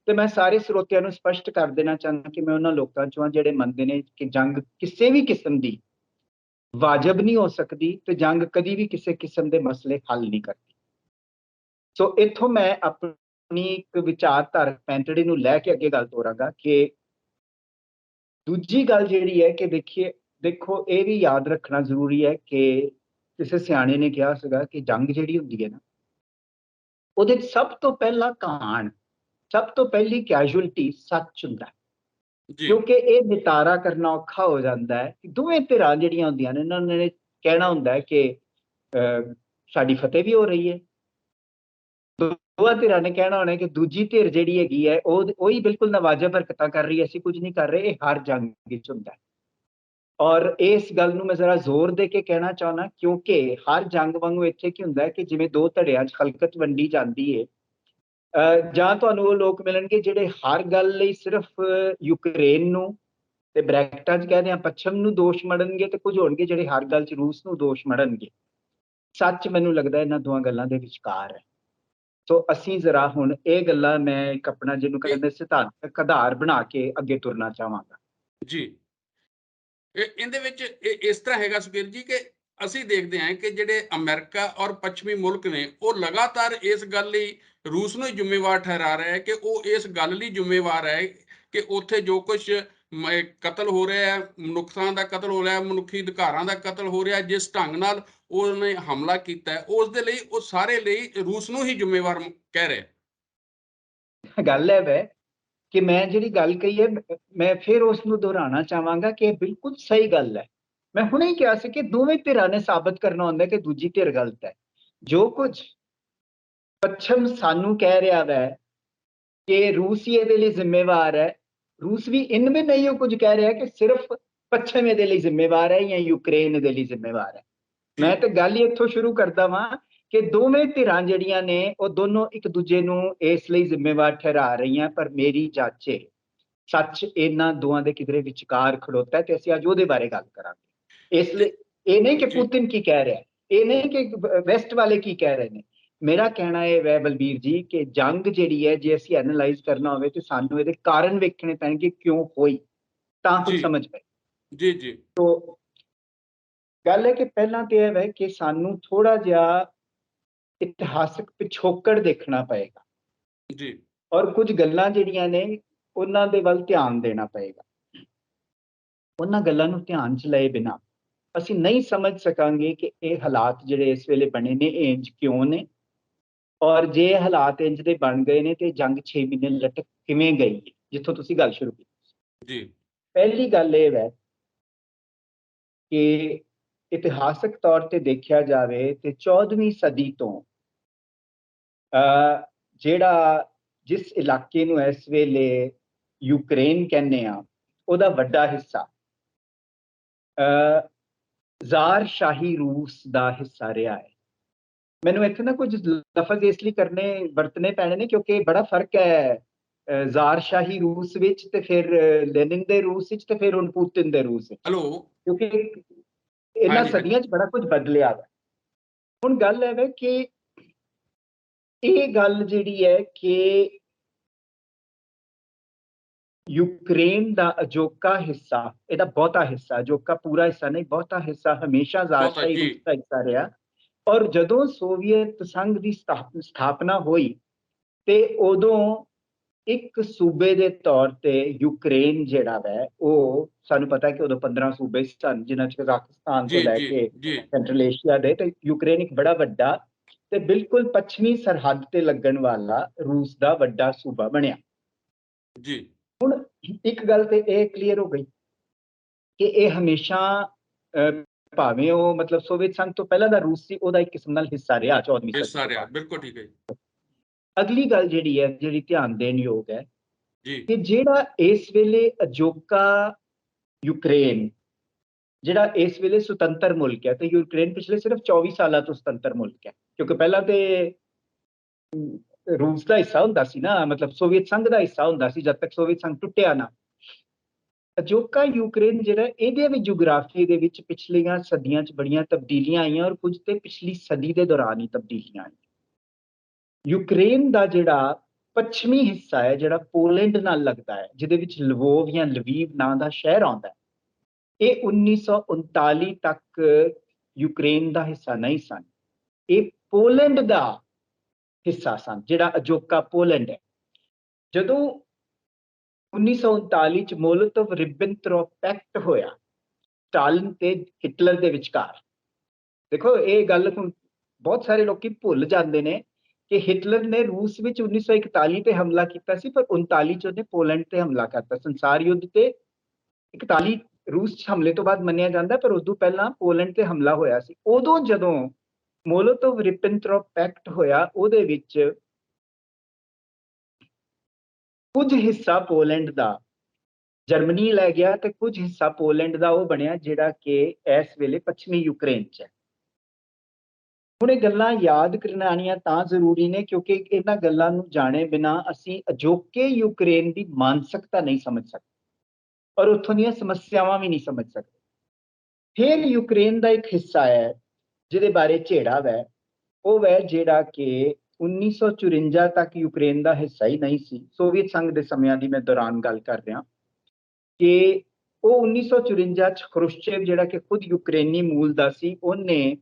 ਤੇ ਮੈਂ ਸਾਰੇ ਸਰੋਤਿਆਂ ਨੂੰ ਸਪਸ਼ਟ ਕਰ ਦੇਣਾ ਚਾਹੁੰਦਾ ਕਿ ਮੈਂ ਉਹਨਾਂ ਲੋਕਾਂ ਚੋਂ ਹਾਂ ਜਿਹੜੇ ਮੰਨਦੇ ਨੇ ਕਿ ਜੰਗ ਕਿਸੇ ਵੀ ਕਿਸਮ ਦੀ ਵਾਜਬ ਨਹੀਂ ਹੋ ਸਕਦੀ ਤੇ ਜੰਗ ਕਦੀ ਵੀ ਕਿਸੇ ਕਿਸਮ ਦੇ ਮਸਲੇ ਹੱਲ ਨਹੀਂ ਕਰਦੀ। ਸੋ ਇੱਥੋਂ ਮੈਂ ਆਪਣੀ ਇੱਕ ਵਿਚਾਰਧਾਰਕ ਪੈਂਤੜੇ ਨੂੰ ਲੈ ਕੇ ਅੱਗੇ ਗੱਲ ਤੋਰਾਂਗਾ ਕਿ ਦੂਜੀ ਗੱਲ ਜਿਹੜੀ ਹੈ ਕਿ ਦੇਖੋ ਇਹ ਵੀ ਯਾਦ ਰੱਖਣਾ ਜ਼ਰੂਰੀ ਹੈ ਕਿ ਕਿਸੇ ਸਿਆਣੇ ਨੇ ਕਿਹਾ ਸੀਗਾ ਕਿ ਜੰਗ ਜਿਹੜੀ ਹੁੰਦੀ ਹੈ ਨਾ, ਉਹਦੇ ਸਭ ਤੋਂ ਪਹਿਲਾ ਕਹਾਣ, ਸਭ ਤੋਂ ਪਹਿਲੀ ਕੈਜੁਅਲਟੀ ਸੱਚ ਹੁੰਦਾ ਹੈ। ਕਿਉਂਕਿ ਇਹ ਨਿਤਾਰਾ ਕਰਨਾ ਔਖਾ ਹੋ ਜਾਂਦਾ ਹੈ ਕਿ ਦੋਵੇਂ ਧਿਰਾਂ ਜਿਹੜੀਆਂ ਹੁੰਦੀਆਂ ਨੇ ਇਹਨਾਂ ਨੇ ਕਹਿਣਾ ਹੁੰਦਾ ਹੈ ਕਿ ਸਾਡੀ ਫਤਿਹ ਵੀ ਹੋ ਰਹੀ ਹੈ, ਦੋਵਾਂ ਧਿਰਾਂ ਨੇ ਕਹਿਣਾ ਹੋਣਾ ਕਿ ਦੂਜੀ ਧਿਰ ਜਿਹੜੀ ਹੈਗੀ ਹੈ ਉਹੀ ਬਿਲਕੁਲ ਨਵਾਜਬ ਹਰਕਤਾਂ ਕਰ ਰਹੀ ਹੈ, ਅਸੀਂ ਕੁਝ ਨਹੀਂ ਕਰ ਰਹੇ। ਇਹ ਹਰ ਜੰਗ ਵਿੱਚ ਹੁੰਦਾ ਹੈ। ਔਰ ਇਸ ਗੱਲ ਨੂੰ ਮੈਂ ਜ਼ਰਾ ਜ਼ੋਰ ਦੇ ਕੇ ਕਹਿਣਾ ਚਾਹੁੰਦਾ, ਕਿਉਂਕਿ ਹਰ ਜੰਗ ਵਾਂਗੂ ਇੱਥੇ ਕੀ ਹੁੰਦਾ ਹੈ ਕਿ ਜਿਵੇਂ ਦੋ ਧੜਿਆਂ 'ਚ ਖਲਕਤ ਵੰਡੀ ਜਾਂਦੀ ਹੈ, ਜਾਂ ਤੁਹਾਨੂੰ ਉਹ ਲੋਕ ਮਿਲਣਗੇ ਜਿਹੜੇ ਹਰ ਗੱਲ ਲਈ ਸਿਰਫ ਯੂਕਰੇਨ ਨੂੰ ਤੇ ਬ੍ਰੈਕਟਾਂ 'ਚ ਕਹਿੰਦੇ ਆ ਪੱਛਮ ਨੂੰ ਦੋਸ਼ ਮੜਨਗੇ, ਤੇ ਕੁਝ ਹੋਣਗੇ ਜਿਹੜੇ ਹਰ ਗੱਲ 'ਚ ਰੂਸ ਨੂੰ ਦੋਸ਼ ਮੜਨਗੇ। ਸੱਚ ਮੈਨੂੰ ਲੱਗਦਾ ਇਹਨਾਂ ਦੋਵਾਂ ਗੱਲਾਂ ਦੇ ਵਿਚਕਾਰ ਹੈ। ਸੋ ਅਸੀਂ ਜ਼ਰਾ ਹੁਣ ਇਹ ਗੱਲਾਂ, ਮੈਂ ਇੱਕ ਆਪਣਾ ਜਿਹਨੂੰ ਕਹਿੰਦੇ ਸਿਧਾਂਤਕ ਆਧਾਰ ਬਣਾ ਕੇ ਅੱਗੇ ਤੁਰਨਾ ਚਾਹਾਂਗਾ। ਜੀ, ਇਹਦੇ ਵਿੱਚ ਇਸ ਤਰ੍ਹਾਂ ਹੈਗਾ ਸੁਖਬੀਰ ਜੀ ਕਿ ਅਸੀਂ ਦੇਖਦੇ ਹਾਂ ਕਿ ਜਿਹੜੇ ਅਮਰੀਕਾ ਔਰ ਪੱਛਮੀ ਮੁਲਕ ਨੇ ਉਹ ਲਗਾਤਾਰ ਇਸ ਗੱਲ ਲਈ ਰੂਸ ਨੂੰ ਹੀ ਜ਼ਿੰਮੇਵਾਰ ਠਹਿਰਾ ਰਿਹਾ ਹੈ ਕਿ ਉਹ ਇਸ ਗੱਲ ਲਈ ਜ਼ਿੰਮੇਵਾਰ ਹੈ ਕਿ ਉੱਥੇ ਜੋ ਕੁਛ ਕਤਲ ਹੋ ਰਿਹਾ ਹੈ, ਮਨੁੱਖਤਾ ਦਾ ਕਤਲ ਹੋ ਰਿਹਾ ਹੈ, ਮਨੁੱਖੀ ਅਧਿਕਾਰਾਂ ਦਾ ਕਤਲ ਹੋ ਰਿਹਾ, ਜਿਸ ਢੰਗ ਨਾਲ ਉਹਨੇ ਹਮਲਾ ਕੀਤਾ ਹੈ, ਉਸ ਦੇ ਲਈ ਉਹ ਸਾਰੇ ਲਈ ਰੂਸ ਨੂੰ ਹੀ ਜ਼ਿੰਮੇਵਾਰ ਕਹਿ ਰਿਹਾ। ਗੱਲ ਹੈ ਵੈ ਕਿ ਮੈਂ ਜਿਹੜੀ ਗੱਲ ਕਹੀ ਹੈ, ਮੈਂ ਫਿਰ ਉਸ ਨੂੰ ਦੁਹਰਾਉਣਾ ਚਾਹਾਂਗਾ ਕਿ ਇਹ ਬਿਲਕੁਲ ਸਹੀ ਗੱਲ ਹੈ। ਮੈਂ ਹੁਣੇ ਹੀ ਕਿਹਾ ਸੀ ਕਿ ਦੋਵੇਂ ਧਿਰਾਂ ਨੇ ਸਾਬਤ ਕਰਨਾ ਹੁੰਦਾ ਕਿ ਦੂਜੀ ਧਿਰ ਗਲਤ ਹੈ। ਜੋ ਕੁਝ ਪੱਛਮ ਸਾਨੂੰ ਕਹਿ ਰਿਹਾ ਵੈ ਕਿ ਰੂਸ ਹੀ ਇਹਦੇ ਲਈ ਜ਼ਿੰਮੇਵਾਰ ਹੈ, ਰੂਸ ਵੀ ਇਨ ਵੀ ਨਹੀਂ ਉਹ ਕੁਝ ਕਹਿ ਰਿਹਾ ਕਿ ਸਿਰਫ ਪੱਛਮ ਇਹਦੇ ਲਈ ਜ਼ਿੰਮੇਵਾਰ ਹੈ ਜਾਂ ਯੂਕਰੇਨ ਇਹਦੇ ਲਈ ਜ਼ਿੰਮੇਵਾਰ ਹੈ। ਮੈਂ ਤਾਂ ਗੱਲ ਹੀ ਇੱਥੋਂ ਸ਼ੁਰੂ ਕਰਦਾ ਵਾਂ ਕਿ ਦੋਵੇਂ ਧਿਰਾਂ ਜਿਹੜੀਆਂ ਨੇ ਉਹ ਦੋਨੋਂ ਇੱਕ ਦੂਜੇ ਨੂੰ ਇਸ ਲਈ ਜ਼ਿੰਮੇਵਾਰ ਠਹਿਰਾ ਰਹੀਆਂ, ਪਰ ਮੇਰੀ ਜਾਚੇ ਸੱਚ ਇਹਨਾਂ ਦੋਵਾਂ ਦੇ ਕਿਧਰੇ ਵਿਚਕਾਰ ਖੜੋਤਾ ਹੈ, ਤੇ ਅਸੀਂ ਅੱਜ ਉਹਦੇ ਬਾਰੇ ਗੱਲ ਕਰਾਂਗੇ। ਇਸ ਲਈ ਇਹ ਨਹੀਂ ਕਿ ਪੁਤਿਨ ਕੀ ਕਹਿ ਰਿਹਾ, ਇਹ ਨਹੀਂ ਕਿ ਵੈਸਟ ਵਾਲੇ ਕੀ ਕਹਿ ਰਹੇ ਨੇ। ਮੇਰਾ ਕਹਿਣਾ ਇਹ ਵੈ ਬਲਬੀਰ ਜੀ ਕਿ ਜੰਗ ਜਿਹੜੀ ਹੈ, ਜੇ ਅਸੀਂ ਐਨਾਲਾਈਜ਼ ਕਰਨਾ ਹੋਵੇ ਤੇ ਸਾਨੂੰ ਇਹਦੇ ਕਾਰਨ ਵੇਖਣੇ ਪੈਣਗੇ, ਕਿਉਂ ਹੋਈ, ਤਾਂ ਕੁਝ ਸਮਝ ਪਏ। ਜੀ ਜੀ। ਤੋ ਗੱਲ ਹੈ ਕਿ ਪਹਿਲਾਂ ਤੇ ਇਹ ਹੈ ਕਿ ਸਾਨੂੰ ਥੋੜਾ ਜਿਹਾ ਇਤਿਹਾਸਕ ਪਿਛੋਕੜ ਦੇਖਣਾ ਪਏਗਾ ਜੀ। ਔਰ ਕੁਝ ਗੱਲਾਂ ਜਿਹੜੀਆਂ ਨੇ ਉਹਨਾਂ ਦੇ ਵੱਲ ਧਿਆਨ ਦੇਣਾ ਪਏਗਾ। ਉਹਨਾਂ ਗੱਲਾਂ ਨੂੰ ਧਿਆਨ 'ਚ ਲਏ ਬਿਨਾਂ ਅਸੀਂ ਨਹੀਂ ਸਮਝ ਸਕਾਂਗੇ ਕਿ ਇਹ ਹਾਲਾਤ ਜਿਹੜੇ ਇਸ ਵੇਲੇ ਬਣੇ ਨੇ ਇਹ ਇੰਜ ਕਿਉਂ ਨੇ, ਔਰ ਜੇ ਹਾਲਾਤ ਇੰਜ ਦੇ ਬਣ ਗਏ ਨੇ ਤੇ ਜੰਗ 6 ਮਹੀਨੇ ਲਟਕ ਕਿਵੇਂ ਗਈ, ਜਿੱਥੋਂ ਤੁਸੀਂ ਗੱਲ ਸ਼ੁਰੂ ਕੀਤੀ। ਜੀ। ਪਹਿਲੀ ਗੱਲ ਇਹ ਹੈ ਕਿ ਇਤਿਹਾਸਕ ਤੌਰ ਤੇ ਦੇਖਿਆ ਜਾਵੇ ਤੇ 14ਵੀਂ ਸਦੀ ਤੋਂ ਜਿਹੜਾ ਜਿਸ ਇਲਾਕੇ ਨੂੰ ਇਸ ਵੇਲੇ ਯੂਕਰੇਨ ਕਹਿੰਦੇ ਆ, ਉਹਦਾ ਵੱਡਾ ਹਿੱਸਾ ਜ਼ਾਰ ਸ਼ਾਹੀ ਰੂਸ ਦਾ ਹਿੱਸਾ ਰਿਹਾ ਹੈ। ਮੈਨੂੰ ਇੱਥੇ ਨਾ ਕੁਝ ਲਫ਼ਜ਼ ਇਸ ਲਈ ਵਰਤਨੇ ਪੈਣੇ ਨੇ ਕਿਉਂਕਿ ਬੜਾ ਫਰਕ ਹੈ ਜ਼ਾਰ ਸ਼ਾਹੀ ਰੂਸ ਵਿੱਚ ਤੇ ਫਿਰ ਲੈਨਿਨ ਦੇ ਰੂਸ ਵਿੱਚ ਤੇ ਫਿਰ ਹੁਣ ਪੁਤਿਨ ਦੇ ਰੂਸ ਵਿੱਚ, ਕਿਉਂਕਿ ਇਹਨਾਂ ਸਦੀਆਂ 'ਚ ਬੜਾ ਕੁਝ ਬਦਲਿਆ ਹੈ। ਹੁਣ ਗੱਲ ਹੈ ਕਿ ਇਹ ਗੱਲ ਜਿਹੜੀ ਹੈ ਕਿ ਯੂਕਰੇਨ ਦਾ ਅਜੋਕਾ ਹਿੱਸਾ, ਇਹਦਾ ਬਹੁਤਾ ਹਿੱਸਾ, ਅਜੋਕਾ ਪੂਰਾ ਹਿੱਸਾ ਨਹੀਂ, ਬਹੁਤਾ ਹਿੱਸਾ ਹਮੇਸ਼ਾ ਜ਼ਾਰ ਸ਼ਾਹੀ ਰੂਸ ਦਾ ਹਿੱਸਾ ਰਿਹਾ। ਔਰ ਜਦੋਂ ਸੋਵੀਅਤ ਸੰਘ ਦੀ ਸਥਾਪਨਾ ਹੋਈ ਤੇ ਉਦੋਂ ਇੱਕ ਸੂਬੇ ਦੇ ਤੌਰ ਤੇ ਯੂਕਰੇਨ ਜਿਹੜਾ ਵੈ, ਉਹ ਸਾਨੂੰ ਪਤਾ ਕਿ ਉਦੋਂ 15 ਸੂਬੇ ਸਨ, ਜਿਨ੍ਹਾਂ 'ਚ ਕਜ਼ਾਕਿਸਤਾਨ ਤੋਂ ਲੈ ਕੇ ਸੈਂਟਰਲ ਏਸ਼ੀਆ ਦੇ, ਤੇ ਯੂਕਰੇਨ ਇੱਕ ਬੜਾ ਵੱਡਾ ਤੇ ਬਿਲਕੁਲ ਪੱਛਮੀ ਸਰਹੱਦ ਤੇ ਲੱਗਣ ਵਾਲਾ ਰੂਸ ਦਾ ਵੱਡਾ ਸੂਬਾ ਬਣਿਆ ਜੀ। ਹੁਣ ਇੱਕ ਗੱਲ ਤੇ ਇਹ ਕਲੀਅਰ ਹੋ ਗਈ ਕਿ ਇਹ ਹਮੇਸ਼ਾ ਭਾਵੇਂ ਉਹ ਮਤਲਬ ਸੋਵੀਅਤ ਸੰਘ ਤੋਂ ਪਹਿਲਾਂ ਦਾ ਰੂਸ ਸੀ, ਉਹਦਾ ਇੱਕ ਕਿਸਮ ਨਾਲ ਹਿੱਸਾ ਰਿਹਾ 14ਵੀਂ ਸਦੀ ਤੋਂ ਬਾਅਦ। ਬਿਲਕੁਲ ਠੀਕ ਹੈ। ਅਗਲੀ ਗੱਲ ਜਿਹੜੀ ਹੈ, ਜਿਹੜੀ ਧਿਆਨ ਦੇਣ ਯੋਗ ਹੈ ਕਿ ਜਿਹੜਾ ਇਸ ਵੇਲੇ ਅਜੋਕਾ ਯੂਕਰੇਨ, ਜਿਹੜਾ ਇਸ ਵੇਲੇ ਸੁਤੰਤਰ ਮੁਲਕ ਹੈ, ਤੇ ਯੂਕਰੇਨ ਪਿਛਲੇ ਸਿਰਫ 24 ਸਾਲਾਂ ਤੋਂ ਸੁਤੰਤਰ ਮੁਲਕ ਹੈ, ਕਿਉਂਕਿ ਪਹਿਲਾਂ ਤੇ ਰੂਸ ਦਾ ਹਿੱਸਾ ਹੁੰਦਾ ਸੀ ਨਾ, ਮਤਲਬ ਸੋਵੀਅਤ ਸੰਘ ਦਾ ਹਿੱਸਾ ਹੁੰਦਾ ਸੀ ਜਦ ਤੱਕ ਸੋਵੀਅਤ ਸੰਘ ਟੁੱਟਿਆ ਨਾ। ਅਜੋਕਾ ਯੂਕਰੇਨ ਜਿਹੜਾ, ਇਹਦੇ ਵੀ ਜੁਗਰਾਫੀ ਦੇ ਵਿੱਚ ਪਿਛਲੀਆਂ ਸਦੀਆਂ 'ਚ ਬੜੀਆਂ ਤਬਦੀਲੀਆਂ ਆਈਆਂ, ਔਰ ਕੁਝ ਤੇ ਪਿਛਲੀ ਸਦੀ ਦੇ ਦੌਰਾਨ ਹੀ ਤਬਦੀਲੀਆਂ ਆਈਆਂ। ਯੂਕਰੇਨ ਦਾ ਜਿਹੜਾ ਪੱਛਮੀ ਹਿੱਸਾ ਹੈ, ਜਿਹੜਾ ਪੋਲੈਂਡ ਨਾਲ ਲੱਗਦਾ ਹੈ, ਜਿਹਦੇ ਵਿੱਚ ਲਵੋਵ ਜਾਂ ਲਵੀਵ ਨਾਂ ਦਾ ਸ਼ਹਿਰ ਆਉਂਦਾ ਹੈ, ਇਹ 1939 ਤੱਕ ਯੂਕਰੇਨ ਦਾ ਹਿੱਸਾ ਨਹੀਂ ਸਨ। ਇਹ ਪੋਲੈਂਡ ਦਾ ਹਿੱਸਾ ਸਨ, ਜਿਹੜਾ ਅਜੋਕਾ ਪੋਲੈਂਡ ਹੈ। ਜਦੋਂ 1939 ਚ ਮੋਲੋਤੋਵ ਰਿਬਨਟਰੋਪ ਪੈਕਟ ਹੋਇਆ ਸਟਾਲਿਨ ਤੇ ਹਿਟਲਰ ਦੇ ਵਿਚਕਾਰ, ਦੇਖੋ ਇਹ ਗੱਲ ਹੁਣ ਬਹੁਤ ਸਾਰੇ ਲੋਕੀ ਭੁੱਲ ਜਾਂਦੇ ਨੇ ਕਿ ਹਿਟਲਰ ਨੇ ਰੂਸ ਵਿੱਚ 1941 ਤੇ ਹਮਲਾ ਕੀਤਾ ਸੀ, ਪਰ 39 ਚ ਉਹਨੇ ਪੋਲੈਂਡ ਤੇ ਹਮਲਾ ਕਰਤਾ। ਸੰਸਾਰ ਯੁੱਧ ਤੇ 41 ਰੂਸ ਚ ਹਮਲੇ ਤੋਂ ਬਾਅਦ ਮੰਨਿਆ ਜਾਂਦਾ, ਪਰ ਉਦੋਂ ਪਹਿਲਾਂ ਪੋਲੈਂਡ ਤੇ ਹਮਲਾ ਹੋਇਆ ਸੀ। ਉਦੋਂ ਜਦੋਂ ਮੋਲੋਤੋਵ ਰਿਬਨਟਰੋਪ ਪੈਕਟ ਹੋਇਆ, ਉਹਦੇ ਵਿੱਚ ਕੁਝ ਹਿੱਸਾ ਪੋਲੈਂਡ ਦਾ ਜਰਮਨੀ ਲੈ ਗਿਆ ਤੇ ਕੁਝ ਹਿੱਸਾ ਪੋਲੈਂਡ ਦਾ ਉਹ ਬਣਿਆ ਜਿਹੜਾ ਕਿ ਇਸ ਵੇਲੇ ਪੱਛਮੀ ਯੂਕਰੇਨ 'ਚ ਹੈ। ਹੁਣ ਇਹ ਗੱਲਾਂ ਯਾਦ ਕਰਨਾਣੀਆਂ ਤਾਂ ਜ਼ਰੂਰੀ ਨੇ ਕਿਉਂਕਿ ਇਹਨਾਂ ਗੱਲਾਂ ਨੂੰ ਜਾਣੇ ਬਿਨਾਂ ਅਸੀਂ ਅਜੋਕੇ ਯੂਕਰੇਨ ਦੀ ਮਾਨਸਿਕਤਾ ਨਹੀਂ ਸਮਝ ਸਕਦੇ ਔਰ ਉੱਥੋਂ ਦੀਆਂ ਸਮੱਸਿਆਵਾਂ ਵੀ ਨਹੀਂ ਸਮਝ ਸਕਦੇ। ਫਿਰ ਯੂਕਰੇਨ ਦਾ ਇੱਕ ਹਿੱਸਾ ਹੈ ਜਿਹਦੇ ਬਾਰੇ ਝੇੜਾ ਹੈ, ਉਹ ਹੈ ਜਿਹੜਾ ਕਿ 1954 ਤੱਕ ਯੂਕਰੇਨ ਦਾ ਹਿੱਸਾ ਹੀ ਨਹੀਂ ਸੀ। ਸੋਵੀਅਤ ਸੰਘ ਦੇ ਸਮਿਆਂ ਦੀ ਮੈਂ ਦੌਰਾਨ ਗੱਲ ਕਰ ਰਿਹਾ ਕਿ ਉਹ 1954 ਚ ਖਰੁਸ਼ਚੇਵ ਜਿਹੜਾ ਕਿ ਖੁਦ ਯੂਕਰੇਨੀ ਮੂਲ ਦਾ ਸੀ, ਉਹਨੇ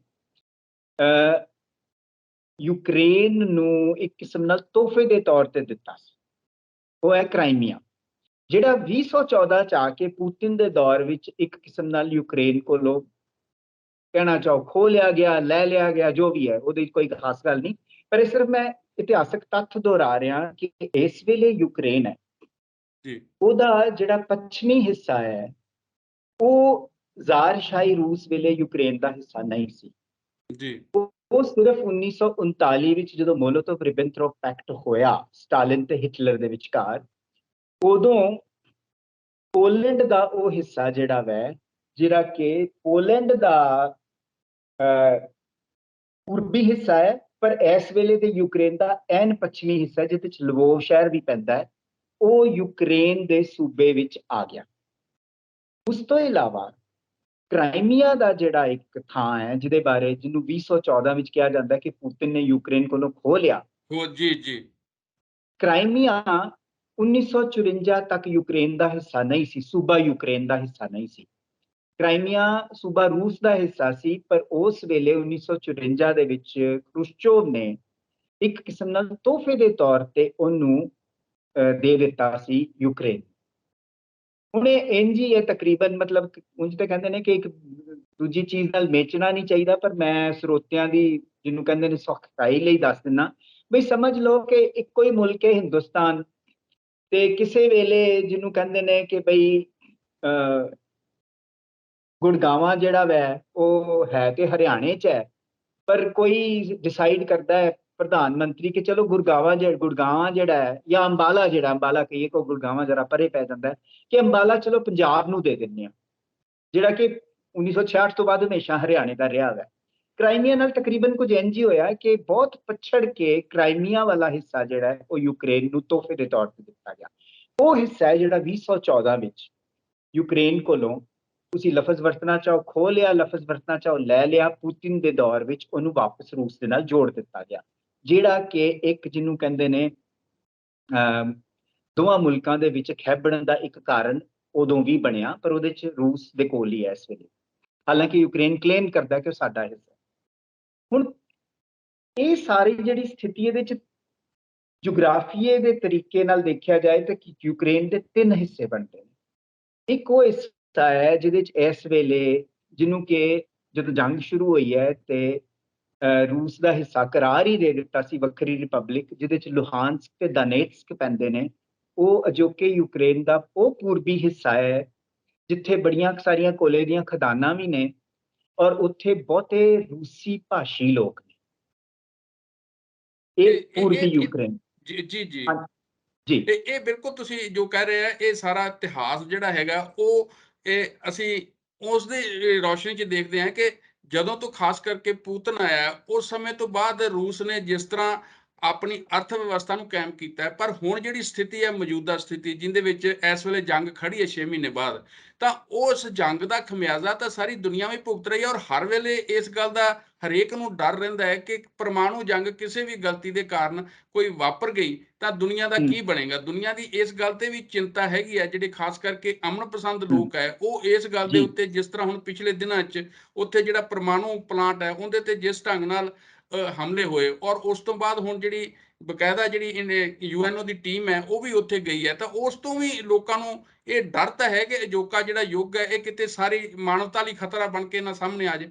ਯੂਕਰੇਨ ਨੂੰ ਇੱਕ ਕਿਸਮ ਨਾਲ ਤੋਹਫੇ ਦੇ ਤੌਰ ਤੇ ਦਿੱਤਾ ਸੀ। ਉਹ ਹੈ ਕ੍ਰਾਈਮੀਆ, ਜਿਹੜਾ 2014 ਚ ਆ ਕੇ ਪੁਤਿਨ ਦੇ ਦੌਰ ਵਿੱਚ ਇੱਕ ਕਿਸਮ ਨਾਲ ਯੂਕਰੇਨ ਕੋਲੋਂ ਕਹਿਣਾ ਚਾਹੋ ਖੋ ਲਿਆ ਗਿਆ, ਲੈ ਲਿਆ ਗਿਆ, ਜੋ ਵੀ ਹੈ, ਉਹਦੀ ਕੋਈ ਖਾਸ ਗੱਲ ਨਹੀਂ। ਪਰ ਇਹ ਸਿਰਫ ਮੈਂ ਇਤਿਹਾਸਕ ਤੱਥ ਦੁਹਰਾ ਰਿਹਾ ਕਿ ਇਸ ਵੇਲੇ ਯੂਕਰੇਨ ਹੈ ਜੀ, ਉਹਦਾ ਜਿਹੜਾ ਪੱਛਮੀ ਹਿੱਸਾ ਹੈ ਉਹ ਜ਼ਾਰਸ਼ਾਹੀ ਰੂਸ ਵੇਲੇ ਯੂਕਰੇਨ ਦਾ ਹਿੱਸਾ ਨਹੀਂ ਸੀ ਜੀ। ਉਹ ਸਿਰਫ 1939 ਵਿੱਚ ਜਦੋਂ ਮੋਲੋਤੋਵ ਰਿਬੈਂਟਰੋਪ ਪੈਕਟ ਹੋਇਆ ਸਟਾਲਿਨ ਤੇ ਹਿਟਲਰ ਦੇ ਵਿਚਕਾਰ, ਉਦੋਂ ਪੋਲੈਂਡ ਦਾ ਉਹ ਹਿੱਸਾ ਜਿਹੜਾ ਵੈ, ਜਿਹੜਾ ਕਿ ਪੋਲੈਂਡ ਦਾ ਪੂਰਬੀ ਹਿੱਸਾ ਹੈ ਪਰ ਇਸ ਵੇਲੇ ਦੇ ਯੂਕਰੇਨ ਦਾ ਐਨ ਪੱਛਮੀ ਹਿੱਸਾ ਜਿਹਦੇ ਚ ਲਵੋਵ ਸ਼ਹਿਰ ਵੀ ਪੈਂਦਾ ਹੈ, ਉਹ ਯੂਕਰੇਨ ਦੇ ਸੂਬੇ ਵਿੱਚ ਆ ਗਿਆ। ਉਸ ਤੋਂ ਇਲਾਵਾ ਕ੍ਰਾਈਮੀਆ ਦਾ ਜਿਹੜਾ ਇੱਕ ਥਾਂ ਹੈ ਜਿਹਦੇ ਬਾਰੇ ਜਿਹਨੂੰ 2014 ਵਿੱਚ ਕਿਹਾ ਜਾਂਦਾ ਕਿ ਪੁਤਿਨ ਨੇ ਯੂਕਰੇਨ ਕੋਲੋਂ ਖੋ ਲਿਆ। ਜੀ ਜੀ। ਕ੍ਰਾਈਮੀਆ 1954 ਤੱਕ ਯੂਕਰੇਨ ਦਾ ਹਿੱਸਾ ਨਹੀਂ ਸੀ, ਸੂਬਾ ਯੂਕਰੇਨ ਦਾ ਹਿੱਸਾ ਨਹੀਂ ਸੀ। ਕ੍ਰਾਈਮੀਆ ਸੂਬਾ ਰੂਸ ਦਾ ਹਿੱਸਾ ਸੀ, ਪਰ ਉਸ ਵੇਲੇ 1954 ਦੇ ਵਿੱਚ ਖਰੁਸ਼ਚੋਵ ਨੇ ਇੱਕ ਕਿਸਮ ਨਾਲ ਤੋਹਫੇ ਦੇ ਤੌਰ ਤੇ ਉਹਨੂੰ ਦੇ ਦਿੱਤਾ ਸੀ ਯੂਕਰੇਨ। ਹੁਣ ਇਹ ਇੰਝ ਹੀ ਹੈ ਤਕਰੀਬਨ, ਮਤਲਬ ਉਂਝ ਤਾਂ ਕਹਿੰਦੇ ਨੇ ਕਿ ਇੱਕ ਦੂਜੀ ਚੀਜ਼ ਨਾਲ ਮੇਚਣਾ ਨਹੀਂ ਚਾਹੀਦਾ, ਪਰ ਮੈਂ ਸਰੋਤਿਆਂ ਦੀ ਜਿਹਨੂੰ ਕਹਿੰਦੇ ਨੇ ਸੌਖਾਈ ਲਈ ਦੱਸ ਦਿੰਦਾ ਬਈ ਸਮਝ ਲਓ ਕਿ ਇੱਕੋ ਹੀ ਮੁਲਕ ਹੈ ਹਿੰਦੁਸਤਾਨ, ਤੇ ਕਿਸੇ ਵੇਲੇ ਜਿਹਨੂੰ ਕਹਿੰਦੇ ਨੇ ਕਿ ਬਈ ਗੁੜਗਾਵਾਂ ਜਿਹੜਾ ਵੈ ਉਹ ਹੈ ਤੇ ਹਰਿਆਣੇ 'ਚ ਹੈ, ਪਰ ਕੋਈ ਡਿਸਾਈਡ ਕਰਦਾ ਹੈ ਪ੍ਰਧਾਨ ਮੰਤਰੀ ਕਿ ਚਲੋ ਗੁੜਗਾਵਾਂ ਜਿਹੜਾ ਹੈ, ਜਾਂ ਅੰਬਾਲਾ ਕਹੀਏ, ਕੋ ਗੁੜਗਾਵਾਂ ਜਰਾ ਪਰੇ ਪੈ ਜਾਂਦਾ ਹੈ, ਕਿ ਅੰਬਾਲਾ ਚਲੋ ਪੰਜਾਬ ਨੂੰ ਦੇ ਦਿੰਦੇ ਆ, ਜਿਹੜਾ ਕਿ 1966 ਤੋਂ ਬਾਅਦ ਹਮੇਸ਼ਾ ਹਰਿਆਣੇ ਦਾ ਰਿਹਾ ਹੈ। ਕ੍ਰਾਈਮੀਆ ਨਾਲ ਤਕਰੀਬਨ ਕੁਝ ਇੰਝ ਹੀ ਹੋਇਆ ਕਿ ਬਹੁਤ ਪਛੜ ਕੇ ਕ੍ਰਾਈਮੀਆ ਵਾਲਾ ਹਿੱਸਾ ਜਿਹੜਾ ਹੈ ਉਹ ਯੂਕਰੇਨ ਨੂੰ ਤੋਹਫੇ ਦੇ ਤੌਰ ਤੇ ਦਿੱਤਾ ਗਿਆ। ਉਹ ਹਿੱਸਾ ਹੈ ਜਿਹੜਾ 2014 ਵਿੱਚ ਯੂਕਰੇਨ ਕੋਲੋਂ ਤੁਸੀਂ ਲਫ਼ਜ਼ ਵਰਤਣਾ ਚਾਹੋ ਖੋ ਲਿਆ, ਲਫ਼ਜ਼ ਵਰਤਣਾ ਚਾਹੋ ਲੈ ਲਿਆ, ਪੁਤਿਨ ਦੇ ਦੌਰ ਵਿੱਚ ਉਹਨੂੰ ਵਾਪਸ ਰੂਸ ਦੇ ਨਾਲ ਜੋੜ ਦਿੱਤਾ ਗਿਆ, ਜਿਹੜਾ ਕਿ ਇੱਕ ਜਿਹਨੂੰ ਕਹਿੰਦੇ ਨੇ ਦੋਵਾਂ ਮੁਲਕਾਂ ਦੇ ਵਿੱਚ ਖੈਬੜਨ ਦਾ ਇੱਕ ਕਾਰਨ ਉਦੋਂ ਵੀ ਬਣਿਆ, ਪਰ ਉਹਦੇ 'ਚ ਰੂਸ ਦੇ ਕੋਲ ਹੀ ਹੈ ਇਸ ਵੇਲੇ, ਹਾਲਾਂਕਿ ਯੂਕਰੇਨ ਕਲੇਮ ਕਰਦਾ ਕਿ ਉਹ ਸਾਡਾ ਹਿੱਸਾ। ਹੁਣ ਇਹ ਸਾਰੀ ਜਿਹੜੀ ਸਥਿਤੀ ਇਹਦੇ 'ਚ ਜੁਗਰਾਫੀਏ ਦੇ ਤਰੀਕੇ ਨਾਲ ਦੇਖਿਆ ਜਾਏ ਤਾਂ ਯੂਕਰੇਨ ਦੇ 3 ਹਿੱਸੇ ਬਣਦੇ ਨੇ। ਇੱਕ ਉਹ ਹਿੱਸਾ ਹੈ ਜਿਹਦੇ 'ਚ ਇਸ ਵੇਲੇ ਜਿਹਨੂੰ ਕਿ ਜਦੋਂ ਜੰਗ ਸ਼ੁਰੂ ਹੋਈ ਹੈ ਤੇ ਰੂਸ ਦਾ ਹਿੱਸਾ ਕਰਾਰ ਹੀ ਦੇ ਦਿੱਤਾ ਸੀ ਵੱਖਰੀ ਰਿਪਬਲਿਕ, ਜਿਹਦੇ 'ਚ ਲੁਹਾਨਸਕ ਤੇ ਦਨੇਟਸਕ ਪੈਂਦੇ ਨੇ, ਉਹ ਅਜੋਕੇ ਯੂਕਰੇਨ ਦਾ ਉਹ ਪੂਰਬੀ ਹਿੱਸਾ ਹੈ ਜਿੱਥੇ ਬੜੀਆਂ ਸਾਰੀਆਂ ਕੋਲੇ ਦੀਆਂ ਖਦਾਨਾਂ ਵੀ ਨੇ ਔਰ ਉੱਥੇ ਬਹੁਤੇ ਰੂਸੀ ਭਾਸ਼ੀ ਲੋਕ ਨੇ। ਇਹ ਪੂਰਬੀ ਯੂਕਰੇਨ ਜੀ ਜੀ ਜੀ ਜੀ। ਇਹ ਬਿਲਕੁਲ ਤੁਸੀਂ ਜੋ ਕਹਿ ਰਹੇ ਆ, ਇਹ ਸਾਰਾ ਇਤਿਹਾਸ ਜਿਹੜਾ ਹੈਗਾ ਉਹ ਅਸੀਂ ਉਸ ਦੀ ਰੌਸ਼ਨੀ 'ਚ ਦੇਖਦੇ ਹਾਂ ਕਿ ਜਦੋਂ ਤੋਂ ਖਾਸ ਕਰਕੇ ਪੁਤਿਨ ਆਇਆ ਉਸ ਸਮੇਂ ਤੋਂ ਬਾਅਦ ਰੂਸ ਨੇ ਜਿਸ ਤਰ੍ਹਾਂ ਆਪਣੀ ਅਰਥ ਵਿਵਸਥਾ ਨੂੰ ਕਾਇਮ ਕੀਤਾ ਹੈ, ਪਰ ਹੁਣ ਜਿਹੜੀ ਸਥਿਤੀ ਹੈ ਮੌਜੂਦਾ ਸਥਿਤੀ ਜਿਹਦੇ ਵਿੱਚ ਇਸ ਵੇਲੇ ਜੰਗ ਖੜੀ ਹੈ 6 ਮਹੀਨੇ ਬਾਅਦ, ਤਾਂ ਉਸ ਜੰਗ ਦਾ ਖਮਿਆਜ਼ਾ ਤਾਂ ਸਾਰੀ ਦੁਨੀਆ ਵਿੱਚ ਭੁਗਤ ਰਹੀ ਹੈ। ਔਰ ਹਰ ਵੇਲੇ ਇਸ ਗੱਲ ਦਾ ਹਰੇਕ ਨੂੰ ਡਰ ਰਹਿੰਦਾ ਹੈ ਕਿ ਪਰਮਾਣੂ ਜੰਗ ਕਿਸੇ ਵੀ ਗਲਤੀ ਦੇ ਕਾਰਨ ਕੋਈ ਵਾਪਰ ਗਈ ਤਾਂ ਦੁਨੀਆ ਦਾ ਕੀ ਬਣੇਗਾ। ਦੁਨੀਆ ਦੀ ਇਸ ਗੱਲ ਤੇ ਵੀ ਚਿੰਤਾ ਹੈਗੀ ਹੈ, ਜਿਹੜੇ ਖਾਸ ਕਰਕੇ ਅਮਨ ਪਸੰਦ ਲੋਕ ਹੈ ਉਹ ਇਸ ਗੱਲ ਦੇ ਉੱਤੇ, ਜਿਸ ਤਰ੍ਹਾਂ ਹੁਣ ਪਿਛਲੇ ਦਿਨਾਂ 'ਚ ਉੱਥੇ ਜਿਹੜਾ ਪਰਮਾਣੂ ਪਲਾਂਟ ਹੈ ਉਹਦੇ ਤੇ ਜਿਸ ਢੰਗ ਨਾਲ ਹਮਲੇ ਹੋਏ, ਔਰ ਉਸ ਤੋਂ ਬਾਅਦ ਹੁਣ ਜਿਹੜੀ ਬਕਾਇਦਾ ਜਿਹੜੀ ਯੂਐਨਓ ਦੀ ਟੀਮ ਹੈ ਉਹ ਵੀ ਉੱਥੇ ਗਈ ਹੈ, ਤਾਂ ਉਸ ਤੋਂ ਵੀ ਲੋਕਾਂ ਨੂੰ ਇਹ ਡਰ ਤਾਂ ਹੈ ਕਿ ਅਜੋਕਾ ਜਿਹੜਾ ਯੁੱਗ ਹੈ ਇਹ ਕਿਤੇ ਸਾਰੀ ਮਾਨਵਤਾ ਲਈ ਖਤਰਾ ਬਣ ਕੇ ਨਾ ਸਾਹਮਣੇ ਆ ਜਾਏ।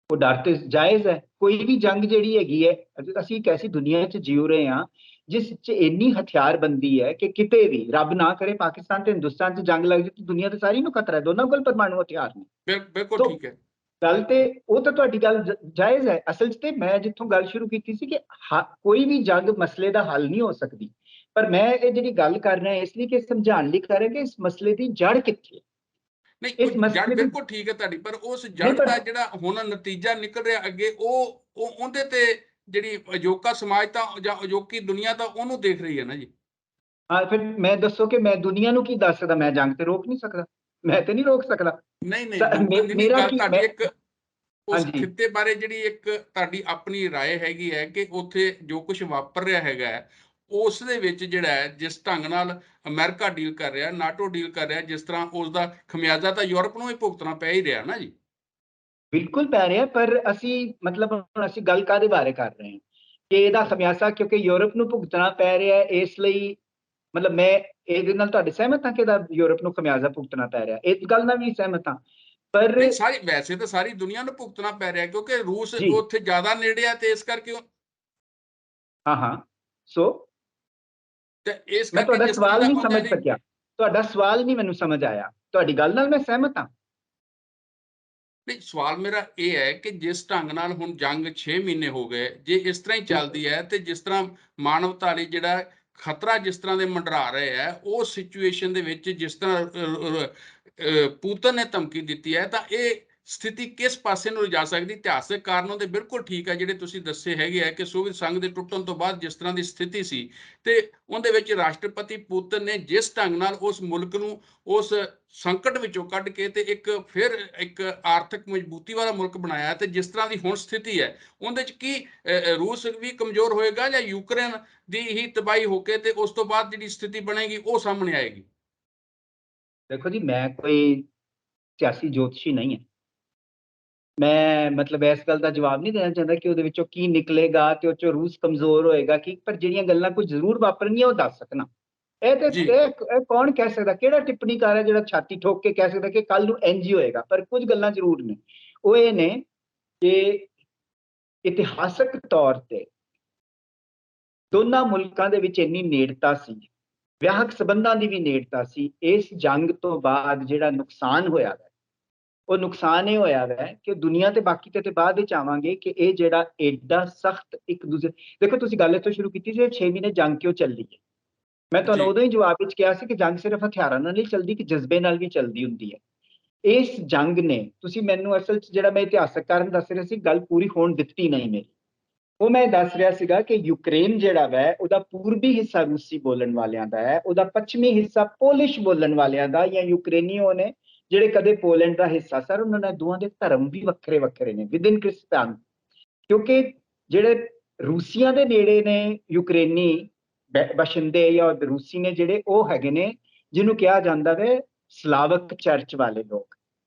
ਉਹ ਡਰ ਤੇ ਜਾਇਜ਼ ਹੈ। ਕੋਈ ਵੀ ਜੰਗ ਜਿਹੜੀ ਹੈਗੀ ਹੈ, ਅਸੀਂ ਇੱਕ ਐਸੀ ਦੁਨੀਆ 'ਚ ਜਿਉ ਰਹੇ ਹਾਂ ਜਿਸ 'ਚ ਇੰਨੀ ਹਥਿਆਰਬੰਦੀ ਹੈ ਕਿ ਕਿਤੇ ਵੀ ਰੱਬ ਨਾ ਕਰੇ ਪਾਕਿਸਤਾਨ ਤੇ ਹਿੰਦੁਸਤਾਨ 'ਚ ਜੰਗ ਲੱਗ ਜਾਏ ਤਾਂ ਦੁਨੀਆ ਤੇ ਸਾਰੀ ਨੂੰ ਖਤਰਾ ਹੈ, ਦੋਨਾਂ ਕੋਲ ਪਰਮਾਣੂ ਹਥਿਆਰ ਨੇ। ਬਿਲਕੁਲ ਠੀਕ ਹੈ ਗੱਲ, ਤੇ ਉਹ ਤਾਂ ਤੁਹਾਡੀ ਗੱਲ ਜਾਇਜ਼ ਹੈ। ਅਸਲ 'ਚ ਤੇ ਮੈਂ ਜਿੱਥੋਂ ਗੱਲ ਸ਼ੁਰੂ ਕੀਤੀ ਸੀ ਕਿ ਕੋਈ ਵੀ ਜੰਗ ਮਸਲੇ ਦਾ ਹੱਲ ਨਹੀਂ ਹੋ ਸਕਦੀ, ਪਰ ਮੈਂ ਇਹ ਜਿਹੜੀ ਗੱਲ ਕਰ ਰਿਹਾ ਇਸ ਲਈ ਕਿ ਸਮਝਾਉਣ ਲਈ ਕਰ ਰਿਹਾ ਕਿ ਇਸ ਮਸਲੇ ਦੀ ਜੜ ਕਿੱਥੇ ਹੈ। ਨਹੀਂ, ਇਸ ਉਹ ਜੜ ਮਸਲੇ ਦੀ ਬਿਲਕੁਲ ਠੀਕ ਹੈ ਤੁਹਾਡੀ, ਪਰ ਉਸ ਨਹੀਂ ਜੜ ਪਰ ਦਾ ਜਿਹੜਾ ਹੁਣ ਨਤੀਜਾ ਨਿਕਲ ਰਿਹਾ ਅੱਗੇ, ਉਹ ਉਹਦੇ ਤੇ ਜਿਹੜੀ ਅਜੋਕਾ ਸਮਾਜ ਤਾਂ ਜਾਂ ਅਜੋਕੀ ਦੁਨੀਆ ਤਾਂ ਉਹਨੂੰ ਦੇਖ ਰਹੀ ਹੈ ਨਾ ਜੀ। ਹਾਂ, ਫਿਰ ਮੈਂ ਦੱਸੋ ਕਿ ਮੈਂ ਦੁਨੀਆ ਨੂੰ ਕੀ ਦੱਸ ਸਕਦਾ? ਮੈਂ ਜੰਗ ਤੇ ਰੋਕ ਨਹੀਂ ਸਕਦਾ, ਮੈਂ ਤੇ ਨਹੀਂ ਰੋਕ ਸਕਦਾ। ਨਹੀਂ ਨਹੀਂ, ਰੋਕਣ ਦੀ ਨਹੀਂ ਮੇਰਾ ਗੱਲ, ਕੀ ਤੁਹਾਡੀ ਮੈਂ ਇੱਕ ਉਸ ਹਾਂਜੀ ਖਿੱਤੇ ਬਾਰੇ ਜਿਹੜੀ ਇੱਕ ਤੁਹਾਡੀ ਆਪਣੀ ਰਾਏ ਹੈਗੀ ਹੈ ਕਿ ਉੱਥੇ ਜੋ ਕੁਝ ਵਾਪਰ ਰਿਹਾ ਹੈਗਾ ਹੈ, ਉਸ ਦੇ ਵਿੱਚ ਜਿਹੜਾ ਹੈ ਜਿਸ ਢੰਗ ਨਾਲ ਅਮਰੀਕਾ ਡੀਲ ਕਰ ਰਿਹਾ, ਨਾਟੋ ਡੀਲ ਕਰ ਰਿਹਾ, ਜਿਸ ਤਰ੍ਹਾਂ ਉਸ ਦਾ ਖਮਿਆਜ਼ਾ ਤਾਂ ਯੂਰਪ ਨੂੰ ਹੀ ਭੁਗਤਣਾ ਪੈ ਹੀ ਰਿਹਾ ਨਾ ਜੀ। ਬਿਲਕੁਲ ਪੈ ਰਿਹਾ, ਪਰ ਅਸੀਂ ਮਤਲਬ ਹੁਣ ਅਸੀਂ ਗੱਲ ਕਾਹਦੇ ਬਾਰੇ ਕਰ ਰਹੇ ਹਾਂ ਕਿ ਇਹਦਾ ਖਮਿਆਜ਼ਾ ਕਿਉਂਕਿ ਯੂਰਪ ਨੂੰ ਭੁਗਤਣਾ ਪੈ ਰਿਹਾ ਹੈ, ਇਸ ਲਈ ਮਤਲਬ ਮੈਂ ਇਹਦੇ ਨਾਲ ਤੁਹਾਡੇ ਸਹਿਮਤ ਹਾਂ ਕਿ ਇਹਦਾ ਯੂਰਪ ਨੂੰ ਖਮਿਆਜ਼ਾ ਭੁਗਤਣਾ ਪੈ ਰਿਹਾ, ਇਸ ਗੱਲ ਨਾਲ ਵੀ ਸਹਿਮਤ ਹਾਂ। ਪਰ ਨਹੀਂ, ਸਾਰੀ ਵੈਸੇ ਤਾਂ ਸਾਰੀ ਦੁਨੀਆ ਨੂੰ ਭੁਗਤਣਾ ਪੈ ਰਿਹਾ ਕਿਉਂਕਿ ਰੂਸ ਜੀ ਉੱਥੇ ਜ਼ਿਆਦਾ ਨੇੜੇ ਆ, ਤੇ ਇਸ ਕਰਕੇ ਹਾਂ ਹਾਂ, ਸੋ ਤੇ ਇਸ ਮੈਂ ਕਰਕੇ ਤੁਹਾਡਾ ਜਿਸ ਤਰ੍ਹਾਂ ਸਵਾਲ ਦਾ ਨਹੀਂ ਉਹਨਾਂ ਸਮਝ ਦੀ, ਸਕਿਆ, ਤੁਹਾਡਾ ਸਵਾਲ ਨਹੀਂ ਮੈਨੂੰ ਸਮਝ ਆਇਆ, ਤੁਹਾਡੀ ਗੱਲ ਨਾਲ ਮੈਂ ਸਹਿਮਤ ਹਾਂ। ਨਹੀਂ, ਸਵਾਲ ਮੇਰਾ ਇਹ ਹੈ ਕਿ ਜਿਸ ਢੰਗ ਨਾਲ ਹੁਣ ਜੰਗ 6 ਮਹੀਨੇ ਹੋ ਗਏ, ਜੇ ਇਸ ਤਰ੍ਹਾਂ ਹੀ ਚੱਲਦੀ ਹੈ ਤੇ ਜਿਸ ਤਰ੍ਹਾਂ ਮਾਨਵਤਾ ਲਈ ਜਿਹੜਾ ਖਤਰਾ ਜਿਸ ਤਰ੍ਹਾਂ ਦੇ ਮੰਡਰਾ ਰਹੇ ਹੈ, ਉਸ ਸਿਚੁਏਸ਼ਨ ਦੇ ਵਿੱਚ ਜਿਸ ਤਰ੍ਹਾਂ ਪੂਤਨ ਨੇ ਧਮਕੀ ਦਿੱਤੀ ਹੈ, ਤਾਂ ਇਹ ਸਥਿਤੀ ਕਿਸ ਪਾਸੇ ਨੂੰ ਲਿਜਾ ਸਕਦੀ? ਇਤਿਹਾਸਕ ਕਾਰਨ ਦੇ ਬਿਲਕੁਲ ਠੀਕ ਹੈ ਜਿਹੜੇ ਤੁਸੀਂ ਦੱਸੇ ਹੈਗੇ ਆ ਕਿ ਸੋਵੀਅਤ ਸੰਘ ਦੇ ਟੁੱਟਣ ਤੋਂ ਬਾਅਦ ਜਿਸ ਤਰ੍ਹਾਂ ਦੀ ਸਥਿਤੀ ਸੀ, ਤੇ ਉਹਦੇ ਵਿੱਚ ਰਾਸ਼ਟਰਪਤੀ ਪੁਤਨ ਨੇ ਜਿਸ ਢੰਗ ਨਾਲ ਉਸ ਮੁਲਕ ਨੂੰ ਉਸ ਸੰਕਟ ਵਿੱਚੋਂ ਕੱਢ ਕੇ ਤੇ ਫਿਰ ਇੱਕ ਆਰਥਿਕ ਮਜ਼ਬੂਤੀ ਵਾਲਾ ਮੁਲਕ ਬਣਾਇਆ, ਤੇ ਜਿਸ ਤਰ੍ਹਾਂ ਦੀ ਹੁਣ ਸਥਿਤੀ ਹੈ ਉਹਦੇ 'ਚ ਕੀ ਰੂਸ ਵੀ ਕਮਜ਼ੋਰ ਹੋਏਗਾ ਜਾਂ ਯੂਕਰੇਨ ਦੀ ਹੀ ਤਬਾਹੀ ਹੋ ਕੇ ਤੇ ਉਸ ਤੋਂ ਬਾਅਦ ਜਿਹੜੀ ਸਥਿਤੀ ਬਣੇਗੀ ਉਹ ਸਾਹਮਣੇ ਆਏਗੀ? ਦੇਖੋ ਜੀ, ਮੈਂ ਕੋਈ ਸਿਆਸੀ ਜੋਤਸ਼ੀ ਨਹੀਂ ਹੈ, ਮੈਂ ਮਤਲਬ ਇਸ ਗੱਲ ਦਾ ਜਵਾਬ ਨਹੀਂ ਦੇਣਾ ਚਾਹੁੰਦਾ ਕਿ ਉਹਦੇ ਵਿੱਚੋਂ ਕੀ ਨਿਕਲੇਗਾ ਤੇ ਉਹ ਚੋਂ ਰੂਸ ਕਮਜ਼ੋਰ ਹੋਏਗਾ ਕੀ, ਪਰ ਜਿਹੜੀਆਂ ਗੱਲਾਂ ਕੁਝ ਜ਼ਰੂਰ ਵਾਪਰਨੀਆਂ ਉਹ ਦੱਸ ਸਕਣਾ। ਇਹ ਤੇ ਜੀ ਇਹ ਕੌਣ ਕਹਿ ਸਕਦਾ, ਕਿਹੜਾ ਟਿੱਪਣੀਕਾਰ ਹੈ ਜਿਹੜਾ ਛਾਤੀ ਠੋਕ ਕੇ ਕਹਿ ਸਕਦਾ ਕਿ ਕੱਲ ਨੂੰ ਇੰਜ ਹੀ ਹੋਏਗਾ? ਪਰ ਕੁਝ ਗੱਲਾਂ ਜ਼ਰੂਰ ਨੇ, ਉਹ ਇਹ ਨੇ ਕਿ ਇਤਿਹਾਸਕ ਤੌਰ ਤੇ ਦੋਨਾਂ ਮੁਲਕਾਂ ਦੇ ਵਿੱਚ ਇੰਨੀ ਨੇੜਤਾ ਸੀ, ਵਿਆਹਕ ਸੰਬੰਧਾਂ ਦੀ ਵੀ ਨੇੜਤਾ ਸੀ। ਇਸ ਜੰਗ ਤੋਂ ਬਾਅਦ ਜਿਹੜਾ ਨੁਕਸਾਨ ਹੋਇਆ ਹੈ ਉਹ ਨੁਕਸਾਨ ਇਹ ਹੋਇਆ ਹੈ ਕਿ ਦੁਨੀਆ ਤੇ ਬਾਕੀ ਤੇ ਬਾਅਦ ਵਿੱਚ ਆਵਾਂਗੇ ਕਿ ਇਹ ਜਿਹੜਾ ਐਡਾ ਸਖਤ ਇੱਕ ਦੂਜੇ, ਦੇਖੋ ਤੁਸੀਂ ਗੱਲ ਇੱਥੋਂ ਸ਼ੁਰੂ ਕੀਤੀ ਸੀ 6 ਮਹੀਨੇ ਜੰਗ ਕਿਉਂ ਚੱਲਦੀ ਹੈ। ਮੈਂ ਤੁਹਾਨੂੰ ਜੀ ਉਦੋਂ ਹੀ ਜਵਾਬ ਵਿੱਚ ਕਿਹਾ ਸੀ ਕਿ ਜੰਗ ਸਿਰਫ ਹਥਿਆਰਾਂ ਨਾਲ ਨਹੀਂ ਚੱਲਦੀ, ਕਿ ਜਜ਼ਬੇ ਨਾਲ ਵੀ ਚੱਲਦੀ ਹੁੰਦੀ ਹੈ। ਇਸ ਜੰਗ ਨੇ, ਤੁਸੀਂ ਮੈਨੂੰ ਅਸਲ 'ਚ ਜਿਹੜਾ ਮੈਂ ਇਤਿਹਾਸਕ ਕਾਰਨ ਦੱਸ ਰਿਹਾ ਸੀ, ਗੱਲ ਪੂਰੀ ਹੋਣ ਦਿੱਤੀ ਨਹੀਂ ਮੇਰੀ। ਉਹ ਮੈਂ ਦੱਸ ਰਿਹਾ ਸੀਗਾ ਕਿ ਯੂਕਰੇਨ ਜਿਹੜਾ ਵੈ ਉਹਦਾ ਪੂਰਬੀ ਹਿੱਸਾ ਰੂਸੀ ਬੋਲਣ ਵਾਲਿਆਂ ਦਾ ਹੈ, ਉਹਦਾ ਪੱਛਮੀ ਹਿੱਸਾ ਪੋਲਿਸ਼ ਬੋਲਣ ਵਾਲਿਆਂ ਦਾ ਜਾਂ ਯੂਕਰੇਨੀਓ ਨੇ ਜਿਹੜੇ ਕਦੇ ਪੋਲੈਂਡ ਦਾ ਹਿੱਸਾ ਸਨ। ਉਹਨਾਂ ਨੇ ਦੋਵਾਂ ਦੇ ਧਰਮ ਵੀ ਵੱਖਰੇ ਵੱਖਰੇ ਨੇ ਵਿਦਿਨ ਕ੍ਰਿਸਚਨ, ਕਿਉਂਕਿ ਜਿਹੜੇ ਰੂਸੀਆਂ ਦੇ ਨੇੜੇ ਨੇ ਯੂਕਰੇਨੀ ਬਸ਼ਿੰਦੇ ਜਾਂ ਰੂਸੀ ਨੇ ਜਿਹੜੇ, ਉਹ ਹੈਗੇ ਨੇ ਜਿਹਨੂੰ ਕਿਹਾ ਜਾਂਦਾ ਹੈ ਸਲਾਵਕ ਚਰਚ ਵਾਲੇ ਲੋਕ।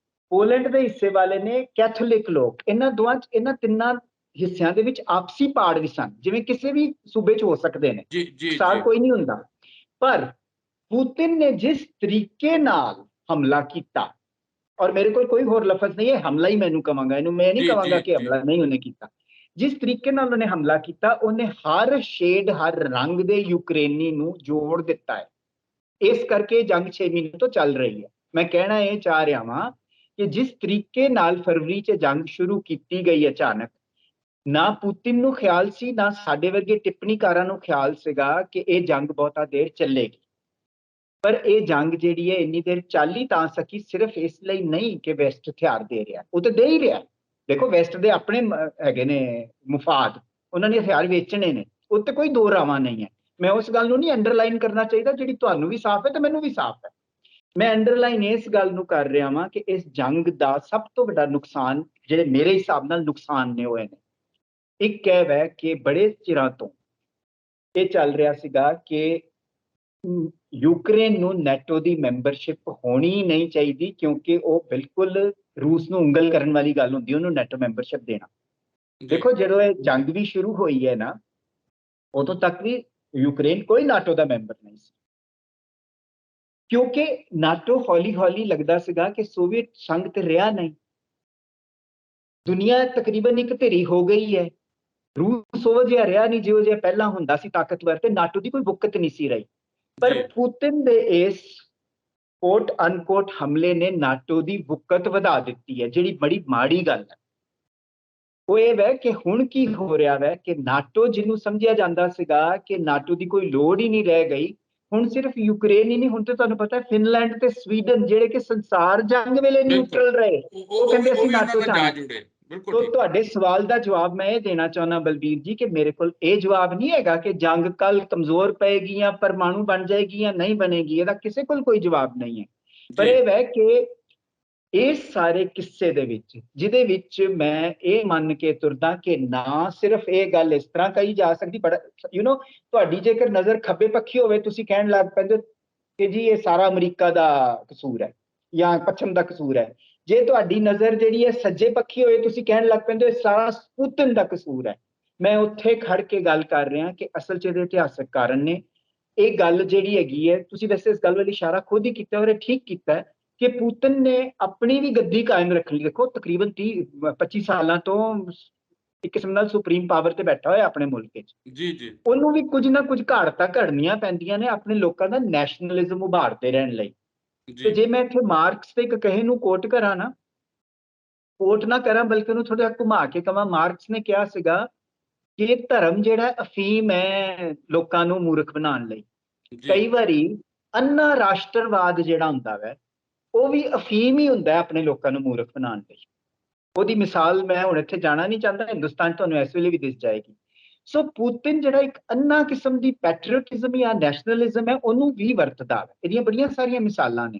ਪੋਲੈਂਡ ਦੇ ਹਿੱਸੇ ਵਾਲੇ ਨੇ ਕੈਥੋਲਿਕ ਲੋਕ। ਇਹਨਾਂ ਤਿੰਨਾਂ ਹਿੱਸਿਆਂ ਦੇ ਵਿੱਚ ਆਪਸੀ ਪਾੜ ਵੀ ਸਨ, ਜਿਵੇਂ ਕਿਸੇ ਵੀ ਸੂਬੇ 'ਚ ਹੋ ਸਕਦੇ ਨੇ, ਜੀ ਜੀ ਸਾਰ ਜੀ ਕੋਈ ਨਹੀਂ ਹੁੰਦਾ। ਪਰ ਪੁਤਿਨ ਨੇ ਜਿਸ ਤਰੀਕੇ ਨਾਲ ਹਮਲਾ ਕੀਤਾ, ਔਰ ਮੇਰੇ ਕੋਲ ਕੋਈ ਹੋਰ ਲਫ਼ਜ਼ ਨਹੀਂ ਹੈ, ਹਮਲਾ ਹੀ ਮੈਨੂੰ ਕਵਾਂਗਾ, ਇਹਨੂੰ ਮੈਂ ਨਹੀਂ ਜੀ ਕਵਾਂਗਾ ਜੀ ਕਿ ਜੀ ਹਮਲਾ ਨਹੀਂ ਉਹਨੇ ਕੀਤਾ। ਜਿਸ ਤਰੀਕੇ ਨਾਲ ਉਹਨੇ ਹਮਲਾ ਕੀਤਾ, ਉਹਨੇ ਹਰ ਸ਼ੇਡ ਹਰ ਰੰਗ ਦੇ ਯੂਕਰੇਨੀ ਨੂੰ ਜੋੜ ਦਿੱਤਾ ਹੈ। ਇਸ ਕਰਕੇ ਜੰਗ 6 ਮਹੀਨੇ ਤੋਂ ਚੱਲ ਰਹੀ ਹੈ। ਮੈਂ ਕਹਿਣਾ ਇਹ ਚਾਹ ਰਿਹਾ ਵਾਂ ਕਿ ਜਿਸ ਤਰੀਕੇ ਨਾਲ ਫਰਵਰੀ 'ਚ ਜੰਗ ਸ਼ੁਰੂ ਕੀਤੀ ਗਈ ਅਚਾਨਕ, ਨਾ ਪੁਤਿਨ ਨੂੰ ਖਿਆਲ ਸੀ, ਨਾ ਸਾਡੇ ਵਰਗੇ ਟਿੱਪਣੀਕਾਰਾਂ ਨੂੰ ਖਿਆਲ ਸੀਗਾ ਕਿ ਇਹ ਜੰਗ ਬਹੁਤਾ ਦੇਰ ਚੱਲੇਗੀ। ਪਰ ਇਹ ਜੰਗ ਜਿਹੜੀ ਹੈ ਇੰਨੀ ਦੇਰ ਚੱਲ ਹੀ ਤਾਂ ਸਕੀ ਸਿਰਫ ਇਸ ਲਈ ਨਹੀਂ ਕਿ ਵੈਸਟ ਹਥਿਆਰ ਦੇ ਰਿਹਾ, ਉਹ ਤਾਂ ਦੇ ਹੀ ਰਿਹਾ। ਦੇਖੋ ਵੈਸਟ ਦੇ ਆਪਣੇ ਹੈਗੇ ਨੇ ਮੁਫਾਦ, ਉਹਨਾਂ ਨੇ ਹਥਿਆਰ ਵੇਚਣੇ ਨੇ, ਉਹ ਤੇ ਕੋਈ ਦੋ ਰਾਵਾਂ ਨਹੀਂ ਹੈ। ਮੈਂ ਉਸ ਗੱਲ ਨੂੰ ਨਹੀਂ ਅੰਡਰਲਾਈਨ ਕਰਨਾ ਚਾਹੀਦਾ ਜਿਹੜੀ ਤੁਹਾਨੂੰ ਵੀ ਸਾਫ਼ ਹੈ ਤੇ ਮੈਨੂੰ ਵੀ ਸਾਫ਼ ਹੈ। ਮੈਂ ਅੰਡਰਲਾਈਨ ਇਸ ਗੱਲ ਨੂੰ ਕਰ ਰਿਹਾ ਵਾਂ ਕਿ ਇਸ ਜੰਗ ਦਾ ਸਭ ਤੋਂ ਵੱਡਾ ਨੁਕਸਾਨ, ਜਿਹੜੇ ਮੇਰੇ ਹਿਸਾਬ ਨਾਲ ਨੁਕਸਾਨ ਨੇ ਹੋਏ ਨੇ, ਇੱਕ ਕਹਿ ਹੈ ਕਿ ਬੜੇ ਚਿਰਾਂ ਤੋਂ ਇਹ ਚੱਲ ਰਿਹਾ ਸੀਗਾ ਕਿ ਯੂਕਰੇਨ ਨੂੰ ਨੈਟੋ ਦੀ ਮੈਂਬਰਸ਼ਿਪ ਹੋਣੀ ਨਹੀਂ ਚਾਹੀਦੀ, ਕਿਉਂਕਿ ਉਹ ਬਿਲਕੁਲ ਰੂਸ ਨੂੰ ਉਂਗਲ ਕਰਨ ਵਾਲੀ ਗੱਲ ਹੁੰਦੀ ਉਹਨੂੰ ਨੈਟੋ ਮੈਂਬਰਸ਼ਿਪ ਦੇਣਾ। ਜੀ ਦੇਖੋ ਜਦੋਂ ਇਹ ਜੰਗ ਵੀ ਸ਼ੁਰੂ ਹੋਈ ਹੈ ਨਾ, ਉਦੋਂ ਤੱਕ ਵੀ ਯੂਕਰੇਨ ਕੋਈ ਨਾਟੋ ਦਾ ਮੈਂਬਰ ਨਹੀਂ ਸੀ, ਕਿਉਂਕਿ ਨਾਟੋ ਹੌਲੀ ਹੌਲੀ ਲੱਗਦਾ ਸੀਗਾ ਕਿ ਸੋਵੀਅਤ ਸੰਘ ਤੇ ਰਿਹਾ ਨਹੀਂ, ਦੁਨੀਆ ਤਕਰੀਬਨ ਇੱਕ ਧਿਰੀ ਹੋ ਗਈ ਹੈ, ਰੂਸ ਉਹ ਜਿਹਾ ਰਿਹਾ ਨਹੀਂ ਜਿਹੋ ਜਿਹਾ ਪਹਿਲਾਂ ਹੁੰਦਾ ਸੀ ਤਾਕਤਵਰ, ਤੇ ਨਾਟੋ ਦੀ ਕੋਈ ਬੁੱਕਤ ਨਹੀਂ ਸੀ ਰਹੀ। ਪਰ ਜੀ ਪੁਤਿਨ ਦੇ ਇਸ ਕੋਟ ਅਨਕੋਟ ਹਮਲੇ ਨੇ ਨਾਟੋ ਦੀ ਬੁੱਕਤ ਵਧਾ ਦਿੱਤੀ ਹੈ, ਜਿਹੜੀ ਬੜੀ ਮਾੜੀ ਗੱਲ ਹੈ। ਉਹ ਇਹ ਵੈ ਕਿ ਹੁਣ ਕੀ ਹੋ ਰਿਹਾ ਵੈ ਕਿ ਨਾਟੋ ਜਿਹਨੂੰ ਸਮਝਿਆ ਜਾਂਦਾ ਸੀਗਾ ਕਿ ਨਾਟੋ ਦੀ ਕੋਈ ਲੋੜ ਹੀ ਨਹੀਂ ਰਹਿ ਗਈ, ਹੁਣ ਸਿਰਫ ਯੂਕਰੇਨ ਹੀ ਨਹੀਂ, ਹੁਣ ਤੇ ਤੁਹਾਨੂੰ ਪਤਾ ਫਿਨਲੈਂਡ ਤੇ ਸਵੀਡਨ ਜਿਹੜੇ ਕਿ ਸੰਸਾਰ ਜੰਗ ਵੇਲੇ ਬਿਲਕੁਲ ਨਿਊਟਰਲ ਰਹੇ, ਉਹ ਕਹਿੰਦੇ ਉਹ ਅਸੀਂ ਵੀ ਉਹਨਾਂ ਨਾਟੋ ਨਾਲ ਚ ਜਾ ਆਣਾ। ਜੁੜੇ। ਬਿਲਕੁਲ ਤੋ ਠੀਕ। ਤੁਹਾਡੇ ਸਵਾਲ ਦਾ ਜਵਾਬ ਮੈਂ ਇਹ ਦੇਣਾ ਚਾਹੁੰਦਾ ਬਲਬੀਰ ਜੀ ਕਿ ਮੇਰੇ ਕੋਲ ਇਹ ਜਵਾਬ ਨਹੀਂ ਹੈਗਾ ਕਿ ਜੰਗ ਕੱਲ ਕਮਜ਼ੋਰ ਪਏਗੀ ਜਾਂ ਪਰਮਾਣੂ ਬਣ ਜਾਏਗੀ ਜਾਂ ਨਹੀਂ ਬਣੇਗੀ, ਇਹਦਾ ਕਿਸੇ ਕੋਲ ਕੋਈ ਜਵਾਬ ਨਹੀਂ ਹੈ। ਪਰ ਜੀ ਇਹ ਵੈ ਕਿ ਇਸ ਸਾਰੇ ਕਿੱਸੇ ਦੇ ਵਿੱਚ, ਜਿਹਦੇ ਵਿੱਚ ਮੈਂ ਇਹ ਮੰਨ ਕੇ ਤੁਰਦਾ ਕਿ ਨਾ ਸਿਰਫ ਇਹ ਗੱਲ ਇਸ ਤਰ੍ਹਾਂ ਕਹੀ ਜਾ ਸਕਦੀ, ਬੜਾ ਤੁਹਾਡੀ ਜੇਕਰ ਨਜ਼ਰ ਖੱਬੇ ਪੱਖੀ ਹੋਵੇ, ਤੁਸੀਂ ਕਹਿਣ ਲੱਗ ਪੈਂਦੇ ਹੋ ਕਿ ਜੀ ਇਹ ਸਾਰਾ ਅਮਰੀਕਾ ਦਾ ਕਸੂਰ ਹੈ ਜਾਂ ਪੱਛਮ ਦਾ ਕਸੂਰ ਹੈ। ਜੇ ਤੁਹਾਡੀ ਨਜ਼ਰ ਜਿਹੜੀ ਹੈ ਸੱਜੇ ਪੱਖੀ ਹੋਏ, ਤੁਸੀਂ ਕਹਿਣ ਲੱਗ ਪੈਂਦੇ ਹੋ ਇਹ ਸਾਰਾ ਪੁਤਿਨ ਦਾ ਕਸੂਰ ਹੈ। ਮੈਂ ਉੱਥੇ ਖੜ ਕੇ ਗੱਲ ਕਰ ਰਿਹਾ ਕਿ ਅਸਲ 'ਚ ਇਹਦੇ ਇਤਿਹਾਸਕ ਕਾਰਨ ਨੇ। ਇਹ ਗੱਲ ਜਿਹੜੀ ਹੈਗੀ ਹੈ, ਤੁਸੀਂ ਵੈਸੇ ਇਸ ਗੱਲ ਵੱਲ ਇਸ਼ਾਰਾ ਖੁਦ ਹੀ ਕੀਤਾ ਔਰ ਇਹ ਠੀਕ ਕੀਤਾ ਕਿ ਪੁਤਿਨ ਨੇ ਆਪਣੀ ਵੀ ਗੱਦੀ ਕਾਇਮ ਰੱਖਣ ਲਈ, ਦੇਖੋ ਤਕਰੀਬਨ 30-25 ਸਾਲਾਂ ਤੋਂ ਇੱਕ ਕਿਸਮ ਨਾਲ ਸੁਪਰੀਮ ਪਾਵਰ ਤੇ ਬੈਠਾ ਹੋਇਆ ਆਪਣੇ ਮੁਲਕ ਵਿੱਚ। ਜੀ ਜੀ ਉਹਨੂੰ ਵੀ ਕੁਝ ਨਾ ਕੁਝ ਘਾੜਤਾਂ ਘੜਨੀਆਂ ਪੈਂਦੀਆਂ ਨੇ ਆਪਣੇ ਲੋਕਾਂ ਦਾ ਨੈਸ਼ਨਲਿਜ਼ਮ ਉਭਾਰਦੇ ਰਹਿਣ ਲਈ। ਤੇ ਜੀ ਜੇ ਮੈਂ ਇੱਥੇ ਮਾਰਕਸ ਤੇ ਇੱਕ ਕਹੇ ਨੂੰ ਕੋਟ ਕਰਾਂ ਨਾ, ਕੋਟ ਨਾ ਕਰਾਂ ਬਲਕਿ ਉਹਨੂੰ ਥੋੜਾ ਘੁਮਾ ਕੇ ਕਵਾਂ, ਮਾਰਕਸ ਨੇ ਕਿਹਾ ਸੀਗਾ ਕਿ ਧਰਮ ਜਿਹੜਾ ਅਫੀਮ ਹੈ ਲੋਕਾਂ ਨੂੰ ਮੂਰਖ ਬਣਾਉਣ ਲਈ। ਜੀ ਕਈ ਵਾਰੀ ਅੰਨਾ ਰਾਸ਼ਟਰਵਾਦ ਜਿਹੜਾ ਹੁੰਦਾ ਵੈ ਉਹ ਵੀ ਅਫੀਮ ਹੀ ਹੁੰਦਾ ਆਪਣੇ ਲੋਕਾਂ ਨੂੰ ਮੂਰਖ ਬਣਾਉਣ ਲਈ। ਉਹਦੀ ਮਿਸਾਲ ਮੈਂ ਹੁਣ ਇੱਥੇ ਜਾਣਾ ਨਹੀਂ ਚਾਹੁੰਦਾ, ਹਿੰਦੁਸਤਾਨ ਤੁਹਾਨੂੰ ਇਸ ਵੇਲੇ ਵੀ ਦਿਸ ਜਾਏਗੀ। ਸੋ ਪੁਤਿਨ ਜਿਹੜਾ ਇੱਕ ਅੰਨਾ ਕਿਸਮ ਦੀ ਪੈਟਰੀਓਟਿਜ਼ਮ ਜਾਂ ਨੈਸ਼ਨਲਿਜ਼ਮ ਹੈ ਉਹਨੂੰ ਵੀ ਵਰਤਦਾ ਹੈ। ਇਹਦੀਆਂ ਬੜੀਆਂ ਸਾਰੀਆਂ ਮਿਸਾਲਾਂ ਨੇ।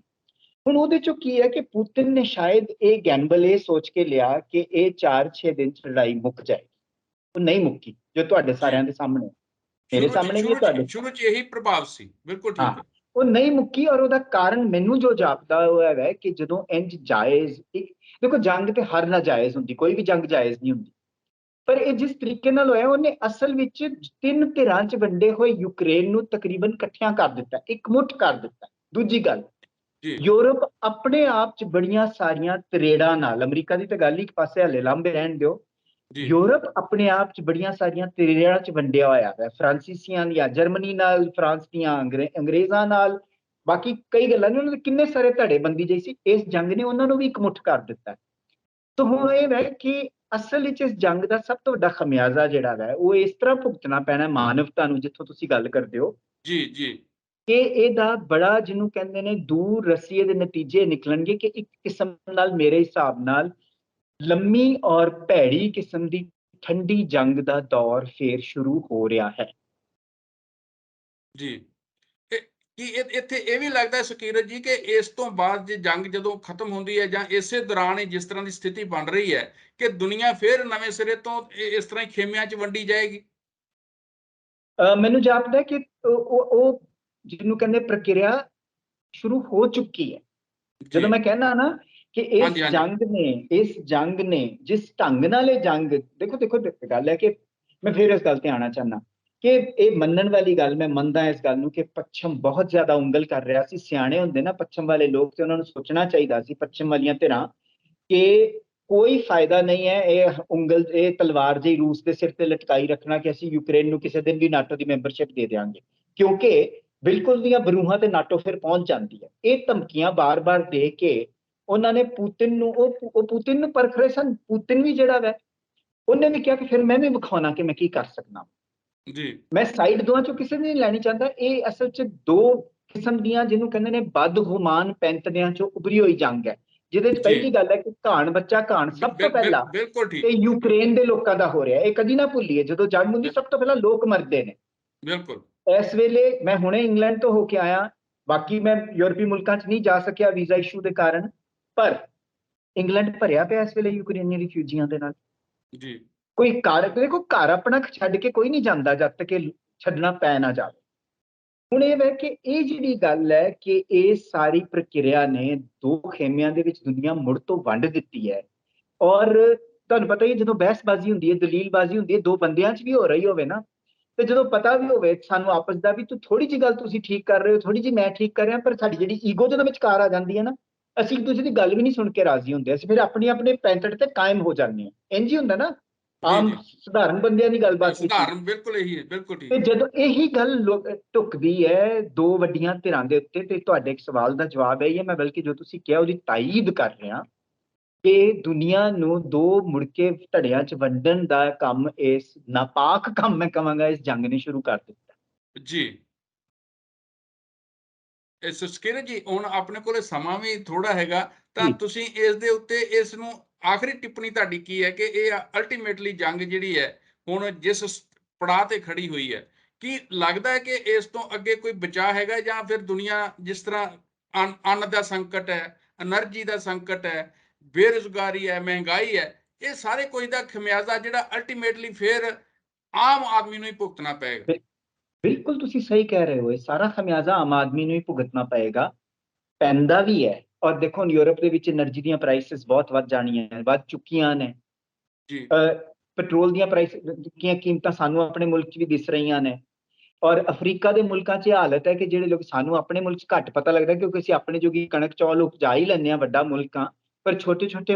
ਹੁਣ ਉਹਦੇ ਚੋਂ ਕੀ ਹੈ ਕਿ ਪੁਤਿਨ ਨੇ ਸ਼ਾਇਦ ਇਹ ਗੈਂਬਲ ਇਹ ਸੋਚ ਕੇ ਲਿਆ ਕਿ ਇਹ 4-6 ਦਿਨ ਚ ਲੜਾਈ ਮੁੱਕ ਜਾਏਗੀ। ਉਹ ਨਹੀਂ ਮੁੱਕੀ, ਜੋ ਤੁਹਾਡੇ ਸਾਰਿਆਂ ਦੇ ਸਾਹਮਣੇ, ਮੇਰੇ ਸਾਹਮਣੇ ਵੀ, ਤੁਹਾਡੇ ਸ਼ੁਰੂ ਚ ਇਹੀ ਪ੍ਰਭਾਵ ਸੀ। ਬਿਲਕੁਲ ਹਾਂ, ਠੀਕ ਹੈ। ਉਹ ਨਹੀਂ ਮੁੱਕੀ। ਔਰ ਉਹਦਾ ਕਾਰਨ ਮੈਨੂੰ ਜੋ ਜਾਪਦਾ ਉਹ ਹੈ ਕਿ ਜਦੋਂ ਇੰਜ ਜਾਇਜ਼, ਦੇਖੋ ਜੰਗ ਤੇ ਹਰ ਨਾਜਾਇਜ਼ ਹੁੰਦੀ, ਕੋਈ ਵੀ ਜੰਗ ਜਾਇਜ਼ ਨਹੀਂ ਹੁੰਦੀ, ਪਰ ਇਹ ਜਿਸ ਤਰੀਕੇ ਨਾਲ ਹੋਇਆ ਉਹਨੇ ਅਸਲ ਵਿੱਚ 3 ਧਿਰਾਂ ਚ ਵੰਡੇ ਹੋਏ ਯੂਕਰੇਨ ਨੂੰ ਤਕਰੀਬਨ ਇਕੱਠਿਆਂ ਕਰ ਦਿੱਤਾ, ਇਕਮੁੱਠ ਕਰ ਦਿੱਤਾ। ਦੂਜੀ ਗੱਲ, ਜੀ ਯੂਰਪ ਆਪਣੇ ਆਪ ਚ ਬੜੀਆਂ ਸਾਰੀਆਂ ਤਰੇੜਾਂ ਨਾਲ, ਅਮਰੀਕਾ ਦੀ ਤਾਂ ਗੱਲ ਹੀ ਇੱਕ ਪਾਸੇ ਹਲੇ ਲਾਂਭੇ ਰਹਿਣ ਦਿਓ, ਜੀ ਯੂਰਪ ਆਪਣੇ ਆਪ ਚ ਬੜੀਆਂ ਸਾਰੀਆਂ ਤਰੇੜਾਂ ਚ ਵੰਡਿਆ ਹੋਇਆ ਹੈ, ਫਰਾਂਸੀਸੀਆਂ ਦੀਆਂ, ਜਰਮਨੀ ਨਾਲ, ਫਰਾਂਸ ਦੀਆਂ ਅੰਗਰੇਜ਼ਾਂ ਨਾਲ, ਬਾਕੀ ਕਈ ਗੱਲਾਂ ਨੇ, ਉਹਨਾਂ ਦੇ ਕਿੰਨੇ ਸਾਰੇ ਧੜੇਬੰਦੀ ਜਿਹੀ ਸੀ। ਇਸ ਜੰਗ ਨੇ ਉਹਨਾਂ ਨੂੰ ਵੀ ਇਕਮੁੱਠ ਕਰ ਦਿੱਤਾ। ਤਾਂ ਹੁਣ ਇਹ ਹੈ ਕਿ ਅਸਲ ਵਿੱਚ ਇਸ ਜੰਗ ਦਾ ਸਭ ਤੋਂ ਵੱਡਾ ਖਮਿਆਜ਼ਾ ਜਿਹੜਾ ਹੈ ਉਹ ਇਸ ਤਰ੍ਹਾਂ ਭੁਗਤਣਾ ਪੈਣਾ ਮਾਨਵਤਾ ਨੂੰ, ਜਿੱਥੋਂ ਤੁਸੀਂ ਗੱਲ ਕਰਦੇ ਹੋ ਜੀ ਜੀ ਕਿ ਇਹਦਾ ਬੜਾ, ਜਿਹਨੂੰ ਕਹਿੰਦੇ ਨੇ, ਦੂਰ ਰਸੀਏ ਦੇ ਨਤੀਜੇ ਨਿਕਲਣਗੇ ਕਿ ਇੱਕ ਕਿਸਮ ਨਾਲ, ਮੇਰੇ ਹਿਸਾਬ ਨਾਲ, ਲੰਮੀ ਔਰ ਭੈੜੀ ਕਿਸਮ ਦੀ ਠੰਡੀ ਜੰਗ ਦਾ ਦੌਰ ਫੇਰ ਸ਼ੁਰੂ ਹੋ ਰਿਹਾ ਹੈ। ਜੀ ਕੀ ਇੱਥੇ ਇਹ ਵੀ ਲੱਗਦਾ ਸੁਕੀਰਤ ਜੀ ਕਿ ਇਸ ਤੋਂ ਬਾਅਦ ਜੇ ਜੰਗ ਜਦੋਂ ਖਤਮ ਹੁੰਦੀ ਹੈ ਜਾਂ ਇਸੇ ਦੌਰਾਨ ਹੀ ਜਿਸ ਤਰ੍ਹਾਂ ਦੀ ਸਥਿਤੀ ਬਣ ਰਹੀ ਹੈ ਕਿ ਦੁਨੀਆ ਫਿਰ ਨਵੇਂ ਸਿਰੇ ਤੋਂ ਇਸ ਤਰ੍ਹਾਂ ਹੀ ਖੇਮਿਆਂ 'ਚ ਵੰਡੀ ਜਾਏਗੀ? ਮੈਨੂੰ ਜਾਪਦਾ ਕਿ ਉਹ ਜਿਹਨੂੰ ਕਹਿੰਦੇ ਪ੍ਰਕਿਰਿਆ ਸ਼ੁਰੂ ਹੋ ਚੁੱਕੀ ਹੈ। ਜਦੋਂ ਮੈਂ ਕਹਿੰਦਾ ਨਾ ਕਿ ਇਸ ਜੰਗ ਨੇ ਜਿਸ ਢੰਗ ਨਾਲ ਇਹ ਜੰਗ, ਦੇਖੋ ਗੱਲ ਹੈ ਕਿ ਮੈਂ ਫਿਰ ਇਸ ਗੱਲ ਤੇ ਆਉਣਾ ਚਾਹੁੰਦਾ ਕਿ ਇਹ ਮੰਨਣ ਵਾਲੀ ਗੱਲ, ਮੈਂ ਮੰਨਦਾ ਇਸ ਗੱਲ ਨੂੰ ਕਿ ਪੱਛਮ ਬਹੁਤ ਜ਼ਿਆਦਾ ਉਂਗਲ ਕਰ ਰਿਹਾ ਸੀ। ਸਿਆਣੇ ਹੁੰਦੇ ਨਾ ਪੱਛਮ ਵਾਲੇ ਲੋਕ, ਤੇ ਉਹਨਾਂ ਨੂੰ ਸੋਚਣਾ ਚਾਹੀਦਾ ਸੀ, ਪੱਛਮ ਵਾਲੀਆਂ ਧਿਰਾਂ, ਕਿ ਕੋਈ ਫਾਇਦਾ ਨਹੀਂ ਹੈ ਇਹ ਉਂਗਲ, ਇਹ ਤਲਵਾਰ ਜਿਹੀ ਰੂਸ ਦੇ ਸਿਰ ਤੇ ਲਟਕਾਈ ਰੱਖਣਾ ਕਿ ਅਸੀਂ ਯੂਕਰੇਨ ਨੂੰ ਕਿਸੇ ਦਿਨ ਵੀ ਨਾਟੋ ਦੀ ਮੈਂਬਰਸ਼ਿਪ ਦੇ ਦੇਵਾਂਗੇ, ਕਿਉਂਕਿ ਬਿਲਕੁਲ ਦੀਆਂ ਬਰੂਹਾਂ ਤੇ ਨਾਟੋ ਫਿਰ ਪਹੁੰਚ ਜਾਂਦੀ ਹੈ। ਇਹ ਧਮਕੀਆਂ ਬਾਰ-ਬਾਰ ਦੇ ਕੇ ਉਹਨਾਂ ਨੇ ਪੁਤਿਨ ਨੂੰ, ਉਹ ਪੁਤਿਨ ਨੂੰ ਪਰਖ ਰਹੇ ਸਨ। ਪੁਤਿਨ ਵੀ ਜਿਹੜਾ ਵੈ ਉਹਨੇ ਵੀ ਕਿਹਾ ਕਿ ਫਿਰ ਮੈਂ ਵੀ ਵਿਖਾਉਣਾ ਕਿ ਮੈਂ ਕੀ ਕਰ ਸਕਦਾ। ਜੀ ਮੈਂ ਸਾਈਡ ਦੋਵਾਂ ਚੋਂ ਕਿਸੇ ਦੀ ਨਹੀਂ ਲੈਣੀ ਚਾਹੁੰਦਾ। ਇਹ ਅਸਲ 'ਚ ਦੋ ਕਿਸਮ ਦੀਆਂ, ਜਿਹਨੂੰ ਕਹਿੰਦੇ ਨੇ, ਬਦਗੁਮਾਨ ਪੈਂਤਨਿਆਂ ਚੋਂ ਉਭਰੀ ਹੋਈ ਜੰਗ ਹੈ, ਜਿਹਦੇ 'ਚ ਪਹਿਲੀ ਗੱਲ ਹੈ ਕਿ ਘਾਣ ਬੱਚਾ ਘਾਣ ਸਭ ਤੋਂ ਪਹਿਲਾਂ ਬਿਲਕੁਲ ਠੀਕ, ਇਹ ਯੂਕਰੇਨ ਦੇ ਲੋਕਾਂ ਦਾ ਹੋ ਰਿਹਾ। ਇਹ ਕਦੀ ਨਾ ਭੁੱਲੀਏ, ਜਦੋਂ ਜੰਗ ਹੁੰਦੀ ਸਭ ਤੋਂ ਪਹਿਲਾਂ ਲੋਕ ਮਰਦੇ ਨੇ। ਬਿਲਕੁਲ। ਇਸ ਵੇਲੇ ਮੈਂ ਹੁਣੇ ਇੰਗਲੈਂਡ ਤੋਂ ਹੋ ਕੇ ਆਇਆ, ਬਾਕੀ ਮੈਂ ਯੂਰਪੀ ਮੁਲਕਾਂ 'ਚ ਨਹੀਂ ਜਾ ਸਕਿਆ ਵੀਜ਼ਾ ਇਸ਼ੂ ਦੇ ਕਾਰਨ, ਪਰ ਇੰਗਲੈਂਡ ਭਰਿਆ ਪਿਆ ਇਸ ਵੇਲੇ ਯੂਕਰੇਨੀ ਰਿਫਿਊਜੀਆਂ ਦੇ ਨਾਲ। ਜੀ ਕੋਈ ਘਰ, ਦੇਖੋ ਘਰ ਆਪਣਾ ਛੱਡ ਕੇ ਕੋਈ ਨਹੀਂ ਜਾਂਦਾ ਜਦ ਤੱਕ ਇਹ ਛੱਡਣਾ ਪੈ ਨਾ ਜਾਵੇ। ਹੁਣ ਇਹ ਹੈ ਕਿ ਇਹ ਜਿਹੜੀ ਗੱਲ ਹੈ ਕਿ ਇਹ ਸਾਰੀ ਪ੍ਰਕਿਰਿਆ ਨੇ ਦੋ ਖੇਮਿਆਂ ਦੇ ਵਿੱਚ ਦੁਨੀਆ ਮੁੜ ਤੋਂ ਵੰਡ ਦਿੱਤੀ ਹੈ। ਔਰ ਤੁਹਾਨੂੰ ਪਤਾ ਹੀ, ਜਦੋਂ ਬਹਿਸਬਾਜ਼ੀ ਹੁੰਦੀ ਹੈ, ਦਲੀਲਬਾਜ਼ੀ ਹੁੰਦੀ ਹੈ, ਦੋ ਬੰਦਿਆਂ 'ਚ ਵੀ ਹੋ ਰਹੀ ਹੋਵੇ ਨਾ, ਤੇ ਜਦੋਂ ਪਤਾ ਵੀ ਹੋਵੇ ਸਾਨੂੰ ਆਪਸ ਦਾ ਵੀ ਤੂੰ ਥੋੜੀ ਜਿਹੀ ਗੱਲ ਤੁਸੀਂ ਠੀਕ ਕਰ ਰਹੇ ਹੋ, ਥੋੜੀ ਜਿਹੀ ਮੈਂ ਠੀਕ ਕਰ ਰਿਹਾ, ਪਰ ਸਾਡੀ ਜਿਹੜੀ ਈਗੋ ਜਦੋਂ ਵਿਚਕਾਰ ਆ ਜਾਂਦੀ ਹੈ ਨਾ, ਅਸੀਂ ਇੱਕ ਦੂਜੇ ਦੀ ਗੱਲ ਵੀ ਨਹੀਂ ਸੁਣ ਕੇ ਰਾਜ਼ੀ ਹੁੰਦੇ, ਅਸੀਂ ਫਿਰ ਆਪਣੀ ਆਪਣੇ ਪੈਂਤੜ ਤੇ ਕਾਇਮ ਹੋ ਜਾਂਦੇ ਹਾਂ। ਇੰਝ ਹੀ ਹੁੰਦਾ ਨਾ, ਆਮ ਸਧਾਰਨ ਬੰਦਿਆਂ ਦੀ ਗੱਲਬਾਤ ਕੀਤੀ। ਸਧਾਰਨ, ਬਿਲਕੁਲ ਇਹੀ ਹੈ, ਬਿਲਕੁਲ ਠੀਕ। ਤੇ ਜਦੋਂ ਇਹੀ ਗੱਲ ਢੁਕਦੀ ਹੈ ਦੋ ਵੱਡੀਆਂ ਧਿਰਾਂ ਦੇ ਉੱਤੇ, ਤੇ ਤੁਹਾਡੇ ਇੱਕ ਸਵਾਲ ਦਾ ਜਵਾਬ ਹੈ, ਮੈਂ ਬਲਕਿ ਜੋ ਤੁਸੀਂ ਕਿਹਾ ਉਹਦੀ ਤਾਈਦ ਕਰ ਰਿਹਾ ਕਿ ਦੁਨੀਆ ਨੂੰ ਦੋ ਮੁੜ ਕੇ ਧੜਿਆਂ 'ਚ ਵੰਡਣ ਦਾ ਕੰਮ, ਇਸ ਨਾਪਾਕ ਕੰਮ ਮੈਂ ਕਹਾਂਗਾ, ਇਸ ਜੰਗ ਨੇ ਸ਼ੁਰੂ ਕਰ ਦਿੱਤਾ। ਜੀ ਸੁਖੇਰ ਜੀ, ਹੁਣ ਆਪਣੇ ਕੋਲੇ ਸਮਾਂ ਵੀ ਥੋੜਾ ਹੈਗਾ, ਤਾਂ ਜੀ ਤੁਸੀਂ ਇਸ ਦੇ ਉੱਤੇ ਇਸ ਨੂੰ ਆਖਰੀ ਟਿੱਪਣੀ ਤੁਹਾਡੀ ਕੀ ਹੈ ਕਿ ਇਹ ਅਲਟੀਮੇਟਲੀ ਜੰਗ ਜਿਹੜੀ ਹੈ ਹੁਣ ਜਿਸ ਪੜਾਅ ਤੇ ਖੜੀ ਹੋਈ ਹੈ, ਕੀ ਲੱਗਦਾ ਹੈ ਕਿ ਇਸ ਤੋਂ ਅੱਗੇ ਕੋਈ ਬਚਾਅ ਹੈਗਾ, ਜਾਂ ਫਿਰ ਦੁਨੀਆ ਜਿਸ ਤਰ੍ਹਾਂ ਅੰਨ ਦਾ ਸੰਕਟ ਹੈ, એનર્ਜੀ ਦਾ ਸੰਕਟ ਹੈ, ਬੇਰੁਜ਼ਗਾਰੀ ਹੈ, ਮਹਿੰਗਾਈ ਹੈ, ਇਹ ਸਾਰੇ ਕੁਝ ਦਾ ਖਮਿਆਜ਼ਾ ਜਿਹੜਾ ਅਲਟੀਮੇਟਲੀ ਫਿਰ ਆਮ ਆਦਮੀ ਨੂੰ ਹੀ ਭੁਗਤਣਾ ਪਏਗਾ? ਬਿਲਕੁਲ ਤੁਸੀਂ ਸਹੀ ਕਹਿ ਰਹੇ ਹੋ, ਇਹ ਸਾਰਾ ਖਮਿਆਜ਼ਾ ਆਮ ਆਦਮੀ ਨੂੰ ਹੀ ਭੁਗਤਣਾ ਪਏਗਾ, ਪੈਂਦਾ ਵੀ ਹੈ। ਔਰ ਦੇਖੋ ਹੁਣ ਯੂਰਪ ਦੇ ਵਿੱਚ એનર્ਜੀ ਦੀਆਂ ਪ੍ਰਾਈਸਿਸ ਬਹੁਤ ਵੱਧ ਜਾਣੀਆਂ, ਵੱਧ ਚੁੱਕੀਆਂ ਨੇ। ਜੀ ਪੈਟਰੋਲ ਦੀਆਂ ਦੀਆਂ ਕੀਮਤਾਂ ਸਾਨੂੰ ਆਪਣੇ ਮੁਲਕ 'ਚ ਵੀ ਦਿਸ ਰਹੀਆਂ ਨੇ। ਔਰ ਅਫਰੀਕਾ ਦੇ ਮੁਲਕਾਂ 'ਚ ਇਹ ਹਾਲਤ ਹੈ ਕਿ ਜਿਹੜੇ ਲੋਕ, ਸਾਨੂੰ ਆਪਣੇ ਮੁਲਕ 'ਚ ਘੱਟ ਪਤਾ ਲੱਗਦਾ ਕਿਉਂਕਿ ਅਸੀਂ ਆਪਣੇ ਜੋਗੀ ਕਣਕ ਚੌਲ ਉਪਜਾ ਹੀ ਲੈਂਦੇ ਹਾਂ, ਵੱਡਾ ਮੁਲਕ ਆ, ਪਰ ਛੋਟੇ-ਛੋਟੇ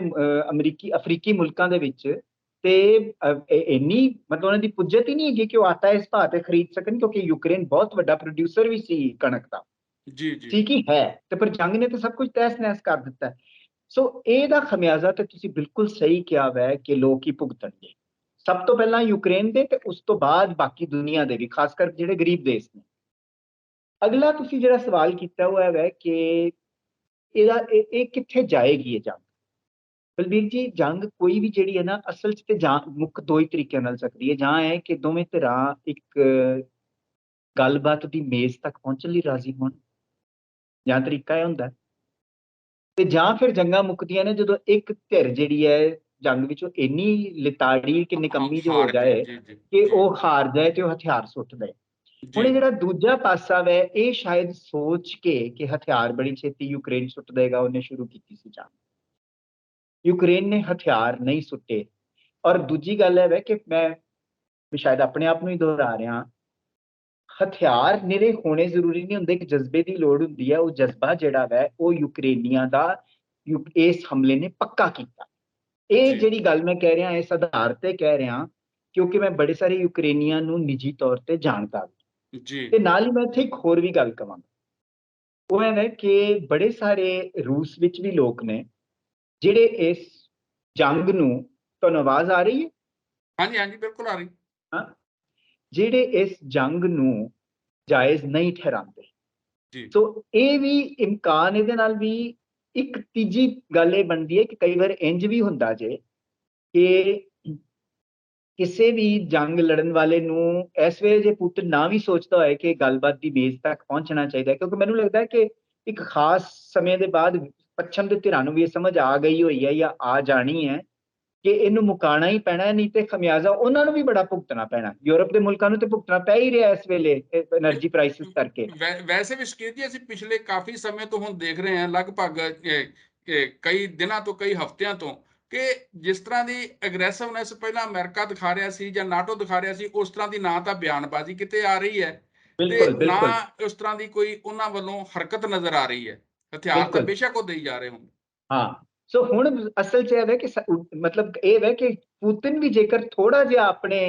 ਅਫਰੀਕੀ ਮੁਲਕਾਂ ਦੇ ਵਿੱਚ ਤੇ ਇੰਨੀ ਮਤਲਬ ਉਹਨਾਂ ਦੀ ਪੁੱਜਤ ਹੀ ਨਹੀਂ ਹੈਗੀ ਕਿ ਉਹ ਆਟਾ ਇਸ ਭਾਅ ਤੇ ਖਰੀਦ ਸਕਣ, ਕਿਉਂਕਿ ਯੂਕਰੇਨ ਬਹੁਤ ਵੱਡਾ ਪ੍ਰੋਡਿਊਸਰ ਵੀ ਸੀ ਕਣਕ ਦਾ। ਜੀ ਜੀ ਠੀਕ ਹੀ ਹੈ, ਤੇ ਪਰ ਜੰਗ ਨੇ ਤਾਂ ਸਭ ਕੁਝ ਤਹਿਸ-ਨਹਿਸ ਕਰ ਦਿੱਤਾ। ਸੋ ਇਹਦਾ ਖਮਿਆਜ਼ਾ ਤੇ ਤੁਸੀਂ ਬਿਲਕੁਲ ਸਹੀ ਕਿਹਾ ਵੈ ਕਿ ਲੋਕ ਹੀ ਭੁਗਤਣਗੇ। ਸਭ ਤੋਂ ਪਹਿਲਾਂ ਯੂਕਰੇਨ ਦੇ, ਤੇ ਉਸ ਤੋਂ ਬਾਅਦ ਬਾਕੀ ਦੁਨੀਆ ਦੇ ਵੀ, ਖਾਸ ਕਰ ਜਿਹੜੇ ਗਰੀਬ ਦੇਸ਼ ਨੇ। ਅਗਲਾ ਤੁਸੀਂ ਜਿਹੜਾ ਸਵਾਲ ਕੀਤਾ ਉਹ ਹੈ ਕਿ ਇਹ ਕਿੱਥੇ ਜਾਏਗੀ ਇਹ ਜੰਗ। ਬਲਬੀਰ ਜੀ, ਜੰਗ ਕੋਈ ਵੀ ਜਿਹੜੀ ਹੈ ਨਾ, ਅਸਲ 'ਚ ਤੇ ਮੁੱਖ ਦੋ ਹੀ ਤਰੀਕਿਆਂ ਨਾਲ ਸਕਦੀ ਹੈ। ਜਾਂ ਹੈ ਕਿ ਦੋਵੇਂ ਧਿਰਾਂ ਇੱਕ ਗੱਲਬਾਤ ਦੀ ਮੇਜ਼ ਤੱਕ ਪਹੁੰਚਣ ਲਈ ਰਾਜ਼ੀ ਹੋਣ, ਜਾਂ ਤਰੀਕਾ ਇਹ ਹੁੰਦਾ, ਤੇ ਜਾਂ ਫਿਰ ਜੰਗਾਂ ਮੁੱਕਦੀਆਂ ਨੇ ਜਦੋਂ ਇੱਕ ਧਿਰ ਜਿਹੜੀ ਹੈ ਜੰਗ ਵਿੱਚੋਂ ਇੰਨੀ ਲਿਤਾੜੀ ਕਿ ਨਿਕੰਮੀ ਜੋ ਹੋ ਹਾਰ ਕੇ, ਜਾਏ ਜੀ ਜੀ ਕਿ ਜੀ ਉਹ ਹਾਰ ਜਾਏ ਤੇ ਉਹ ਹਥਿਆਰ ਸੁੱਟ ਦੇ। ਹੁਣ ਇਹ ਜੀ ਜਿਹੜਾ ਦੂਜਾ ਪਾਸਾ ਵੈ, ਇਹ ਸ਼ਾਇਦ ਸੋਚ ਕੇ ਕਿ ਹਥਿਆਰ ਬੜੀ ਛੇਤੀ ਯੂਕਰੇਨ ਸੁੱਟ ਦੇਗਾ, ਉਹਨੇ ਸ਼ੁਰੂ ਕੀਤੀ ਸੀ ਜੰਗ। ਯੂਕਰੇਨ ਨੇ ਹਥਿਆਰ ਨਹੀਂ ਸੁੱਟੇ। ਔਰ ਦੂਜੀ ਗੱਲ ਹੈ ਵੈ ਕਿ ਮੈਂ ਸ਼ਾਇਦ ਆਪਣੇ ਆਪ ਨੂੰ ਹੀ ਦੁਹਰਾ ਰਿਹਾ, ਹਥਿਆਰ ਨਿਰੇ ਹੋਣੇ ਜ਼ਰੂਰੀ ਨਹੀਂ ਹੁੰਦੇ, ਕਿ ਜਜ਼ਬੇ ਦੀ ਲੋੜ ਹੁੰਦੀ ਹੈ। ਉਹ ਜਜ਼ਬਾ ਜਿਹੜਾ ਵੈ ਉਹ ਯੂਕਰੇਨੀਆਂ ਦਾ ਇਸ ਹਮਲੇ ਨੇ ਪੱਕਾ ਕੀਤਾ। ਇਹ ਜੀ ਜਿਹੜੀ ਗੱਲ ਮੈਂ ਕਹਿ ਰਿਹਾ, ਇਸ ਆਧਾਰ ਤੇ ਕਹਿ ਰਿਹਾ ਕਿਉਂਕਿ ਮੈਂ ਬੜੇ ਸਾਰੇ ਯੂਕਰੇਨੀਆਂ ਨੂੰ ਨਿੱਜੀ ਤੌਰ ਤੇ ਜਾਣਦਾ, ਜੀ ਤੇ ਨਾਲ ਹੀ ਮੈਂ ਇੱਥੇ ਇੱਕ ਹੋਰ ਵੀ ਗੱਲ ਕਵਾਂਗਾ। ਉਹ ਹੈ ਕਿ ਬੜੇ ਸਾਰੇ ਰੂਸ ਵਿੱਚ ਵੀ ਲੋਕ ਨੇ ਜਿਹੜੇ ਇਸ ਜੰਗ ਨੂੰ, ਤੁਹਾਨੂੰ ਆਵਾਜ਼ ਆ ਰਹੀ ਹੈ? ਹਾਂਜੀ ਹਾਂਜੀ, ਬਿਲਕੁਲ ਆ ਰਹੀ। ਹਾਂ, ਜਿਹੜੇ ਇਸ ਜੰਗ ਨੂੰ ਜਾਇਜ਼ ਨਹੀਂ ਠਹਿਰਾਉਂਦੇ। ਜੀ ਸੋ ਇਹ ਵੀ ਇਮਕਾਨ, ਇਹਦੇ ਨਾਲ ਵੀ ਇੱਕ ਤੀਜੀ ਗੱਲ ਇਹ ਬਣਦੀ ਹੈ ਕਿ ਕਈ ਵਾਰ ਇੰਜ ਵੀ ਹੁੰਦਾ ਜੇ ਕਿ ਕਿਸੇ ਵੀ ਜੰਗ ਲੜਨ ਵਾਲੇ ਨੂੰ ਇਸ ਵੇਲੇ ਜੇ ਪੁੱਤਰ ਨਾ ਵੀ ਸੋਚਦਾ ਹੋਏ ਕਿ ਗੱਲਬਾਤ ਦੀ ਮੇਜ਼ ਤੱਕ ਪਹੁੰਚਣਾ ਚਾਹੀਦਾ, ਕਿਉਂਕਿ ਮੈਨੂੰ ਲੱਗਦਾ ਹੈ ਕਿ ਇੱਕ ਖਾਸ ਸਮੇਂ ਦੇ ਬਾਅਦ ਪੱਛਮ ਦੇ ਧਿਰਾਂ ਨੂੰ ਵੀ ਇਹ ਸਮਝ ਆ ਗਈ ਹੋਈ ਹੈ, ਜਾਂ ਆ ਜਾਣੀ ਹੈ, ਕਿ ਇਹਨੂੰ ਮੁਕਾਣਾ ਹੀ ਪੈਣਾ, ਨਹੀਂ ਤੇ ਖਮਿਆਜ਼ਾ ਉਹਨਾਂ ਨੂੰ ਵੀ ਬੜਾ ਭੁਗਤਣਾ ਪੈਣਾ। ਯੂਰਪ ਦੇ ਮੁਲਕਾਂ ਨੂੰ ਤੇ ਭੁਗਤਣਾ ਪੈ ਹੀ ਰਿਹਾ ਇਸ ਵੇਲੇ એનર્ਜੀ ਪ੍ਰਾਈਸਿਸ ਕਰਕੇ। ਵੈਸੇ ਵੀ ਸ਼ਕੀਰ ਜੀ, ਅਸੀਂ ਪਿਛਲੇ ਕਾਫੀ ਸਮੇਂ ਤੋਂ ਹੁਣ ਦੇਖ ਰਹੇ ਹਾਂ, ਲਗਭਗ ਕਈ ਦਿਨਾਂ ਤੋਂ, ਕਈ ਹਫ਼ਤਿਆਂ ਤੋਂ, ਕਿ ਜਿਸ ਤਰ੍ਹਾਂ ਦੀ ਐਗਰੈਸਿਵਨੈਸ ਪਹਿਲਾਂ ਅਮਰੀਕਾ ਦਿਖਾ ਰਿਹਾ ਸੀ ਜਾਂ ਨਾਟੋ ਦਿਖਾ ਰਿਹਾ ਸੀ, ਉਸ ਤਰ੍ਹਾਂ ਦੀ ਨਾ ਤਾਂ ਬਿਆਨਬਾਜ਼ੀ ਕਿਤੇ ਆ ਰਹੀ ਹੈ, ਤੇ ਬਿਲਕੁਲ ਨਾ ਬਿਲਕੁਲ ਉਸ ਤਰ੍ਹਾਂ ਦੀ ਕੋਈ ਉਹਨਾਂ ਵੱਲੋਂ ਹਰਕਤ ਨਜ਼ਰ ਆ ਰਹੀ ਹੈ। ਹਥਿਆਰ ਤਾਂ ਬਿਲਕੁਲ ਬੇਸ਼ੱਕ ਉਹ ਦੇਈ ਜਾ ਰਹੇ ਹੋਣ। ਹਾਂ। ਸੋ ਹੁਣ ਅਸਲ 'ਚ ਇਹ ਹੈ ਕਿ ਮਤਲਬ ਇਹ ਹੈ ਕਿ ਪੁਤਿਨ ਵੀ ਜੇਕਰ ਥੋੜਾ ਜਿਹਾ ਆਪਣੇ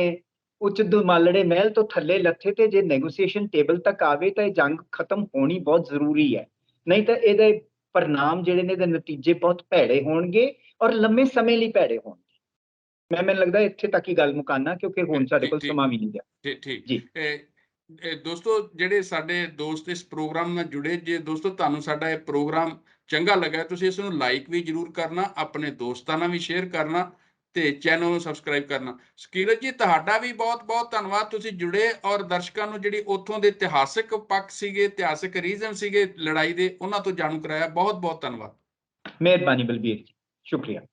ਉੱਚ ਦੁਮਾਲੜੇ ਮਹਿਲ ਤੋਂ ਥੱਲੇ ਲੱਥੇ ਤੇ ਜੇ ਨੈਗੋਸੀਏਸ਼ਨ ਟੇਬਲ ਤੱਕ ਆਵੇ, ਤਾਂ ਇਹ ਜੰਗ ਖਤਮ ਹੋਣੀ ਬਹੁਤ ਜ਼ਰੂਰੀ ਹੈ। ਨਹੀਂ ਤਾਂ ਇਹਦੇ ਪਰਿਣਾਮ ਜਿਹੜੇ ਨੇ, ਇਹਦੇ ਨਤੀਜੇ ਬਹੁਤ ਭੈੜੇ ਹੋਣਗੇ, ਔਰ ਲੰਮੇ ਸਮੇਂ ਲਈ ਭੈੜੇ ਹੋਣਗੇ। ਮੈਨੂੰ ਲੱਗਦਾ ਇੱਥੇ ਤੱਕ ਹੀ ਗੱਲ ਮੁਕਾਨਾ, ਕਿਉਂਕਿ ਹੁਣ ਸਾਡੇ ਠੀਕ ਕੋਲ ਠੀਕ ਸਮਾਂ ਵੀ ਨਹੀਂ ਰਿਹਾ। ਠੀਕ ਠੀਕ। ਜੀ ਦੋਸਤੋ, ਜਿਹੜੇ ਸਾਡੇ ਦੋਸਤ ਇਸ ਪ੍ਰੋਗਰਾਮ ਨਾਲ ਜੁੜੇ, ਜੇ ਦੋਸਤੋ ਤੁਹਾਨੂੰ ਸਾਡਾ ਇਹ ਪ੍ਰੋਗਰਾਮ ਚੰਗਾ ਲੱਗਾ, ਤੁਸੀਂ ਇਸ ਨੂੰ ਲਾਈਕ ਵੀ ਜ਼ਰੂਰ ਕਰਨਾ, ਆਪਣੇ ਦੋਸਤਾਂ ਨਾਲ ਵੀ ਸ਼ੇਅਰ ਕਰਨਾ, ਤੇ ਚੈਨਲ ਨੂੰ ਸਬਸਕ੍ਰਾਈਬ ਕਰਨਾ। ਸਕੀਰਤ ਜੀ, ਤੁਹਾਡਾ ਵੀ ਬਹੁਤ ਬਹੁਤ ਧੰਨਵਾਦ, ਤੁਸੀਂ ਜੁੜੇ ਔਰ ਦਰਸ਼ਕਾਂ ਨੂੰ ਜਿਹੜੀ ਉੱਥੋਂ ਦੇ ਇਤਿਹਾਸਿਕ ਪੱਖ ਸੀਗੇ, ਇਤਿਹਾਸਿਕ ਰੀਜ਼ਨ ਸੀਗੇ ਲੜਾਈ ਦੇ, ਉਹਨਾਂ ਤੋਂ ਜਾਣੂ ਕਰਾਇਆ। ਬਹੁਤ ਬਹੁਤ ਧੰਨਵਾਦ। ਮਿਹਰਬਾਨੀ ਬਲਬੀਰ ਜੀ, ਸ਼ੁਕਰੀਆ।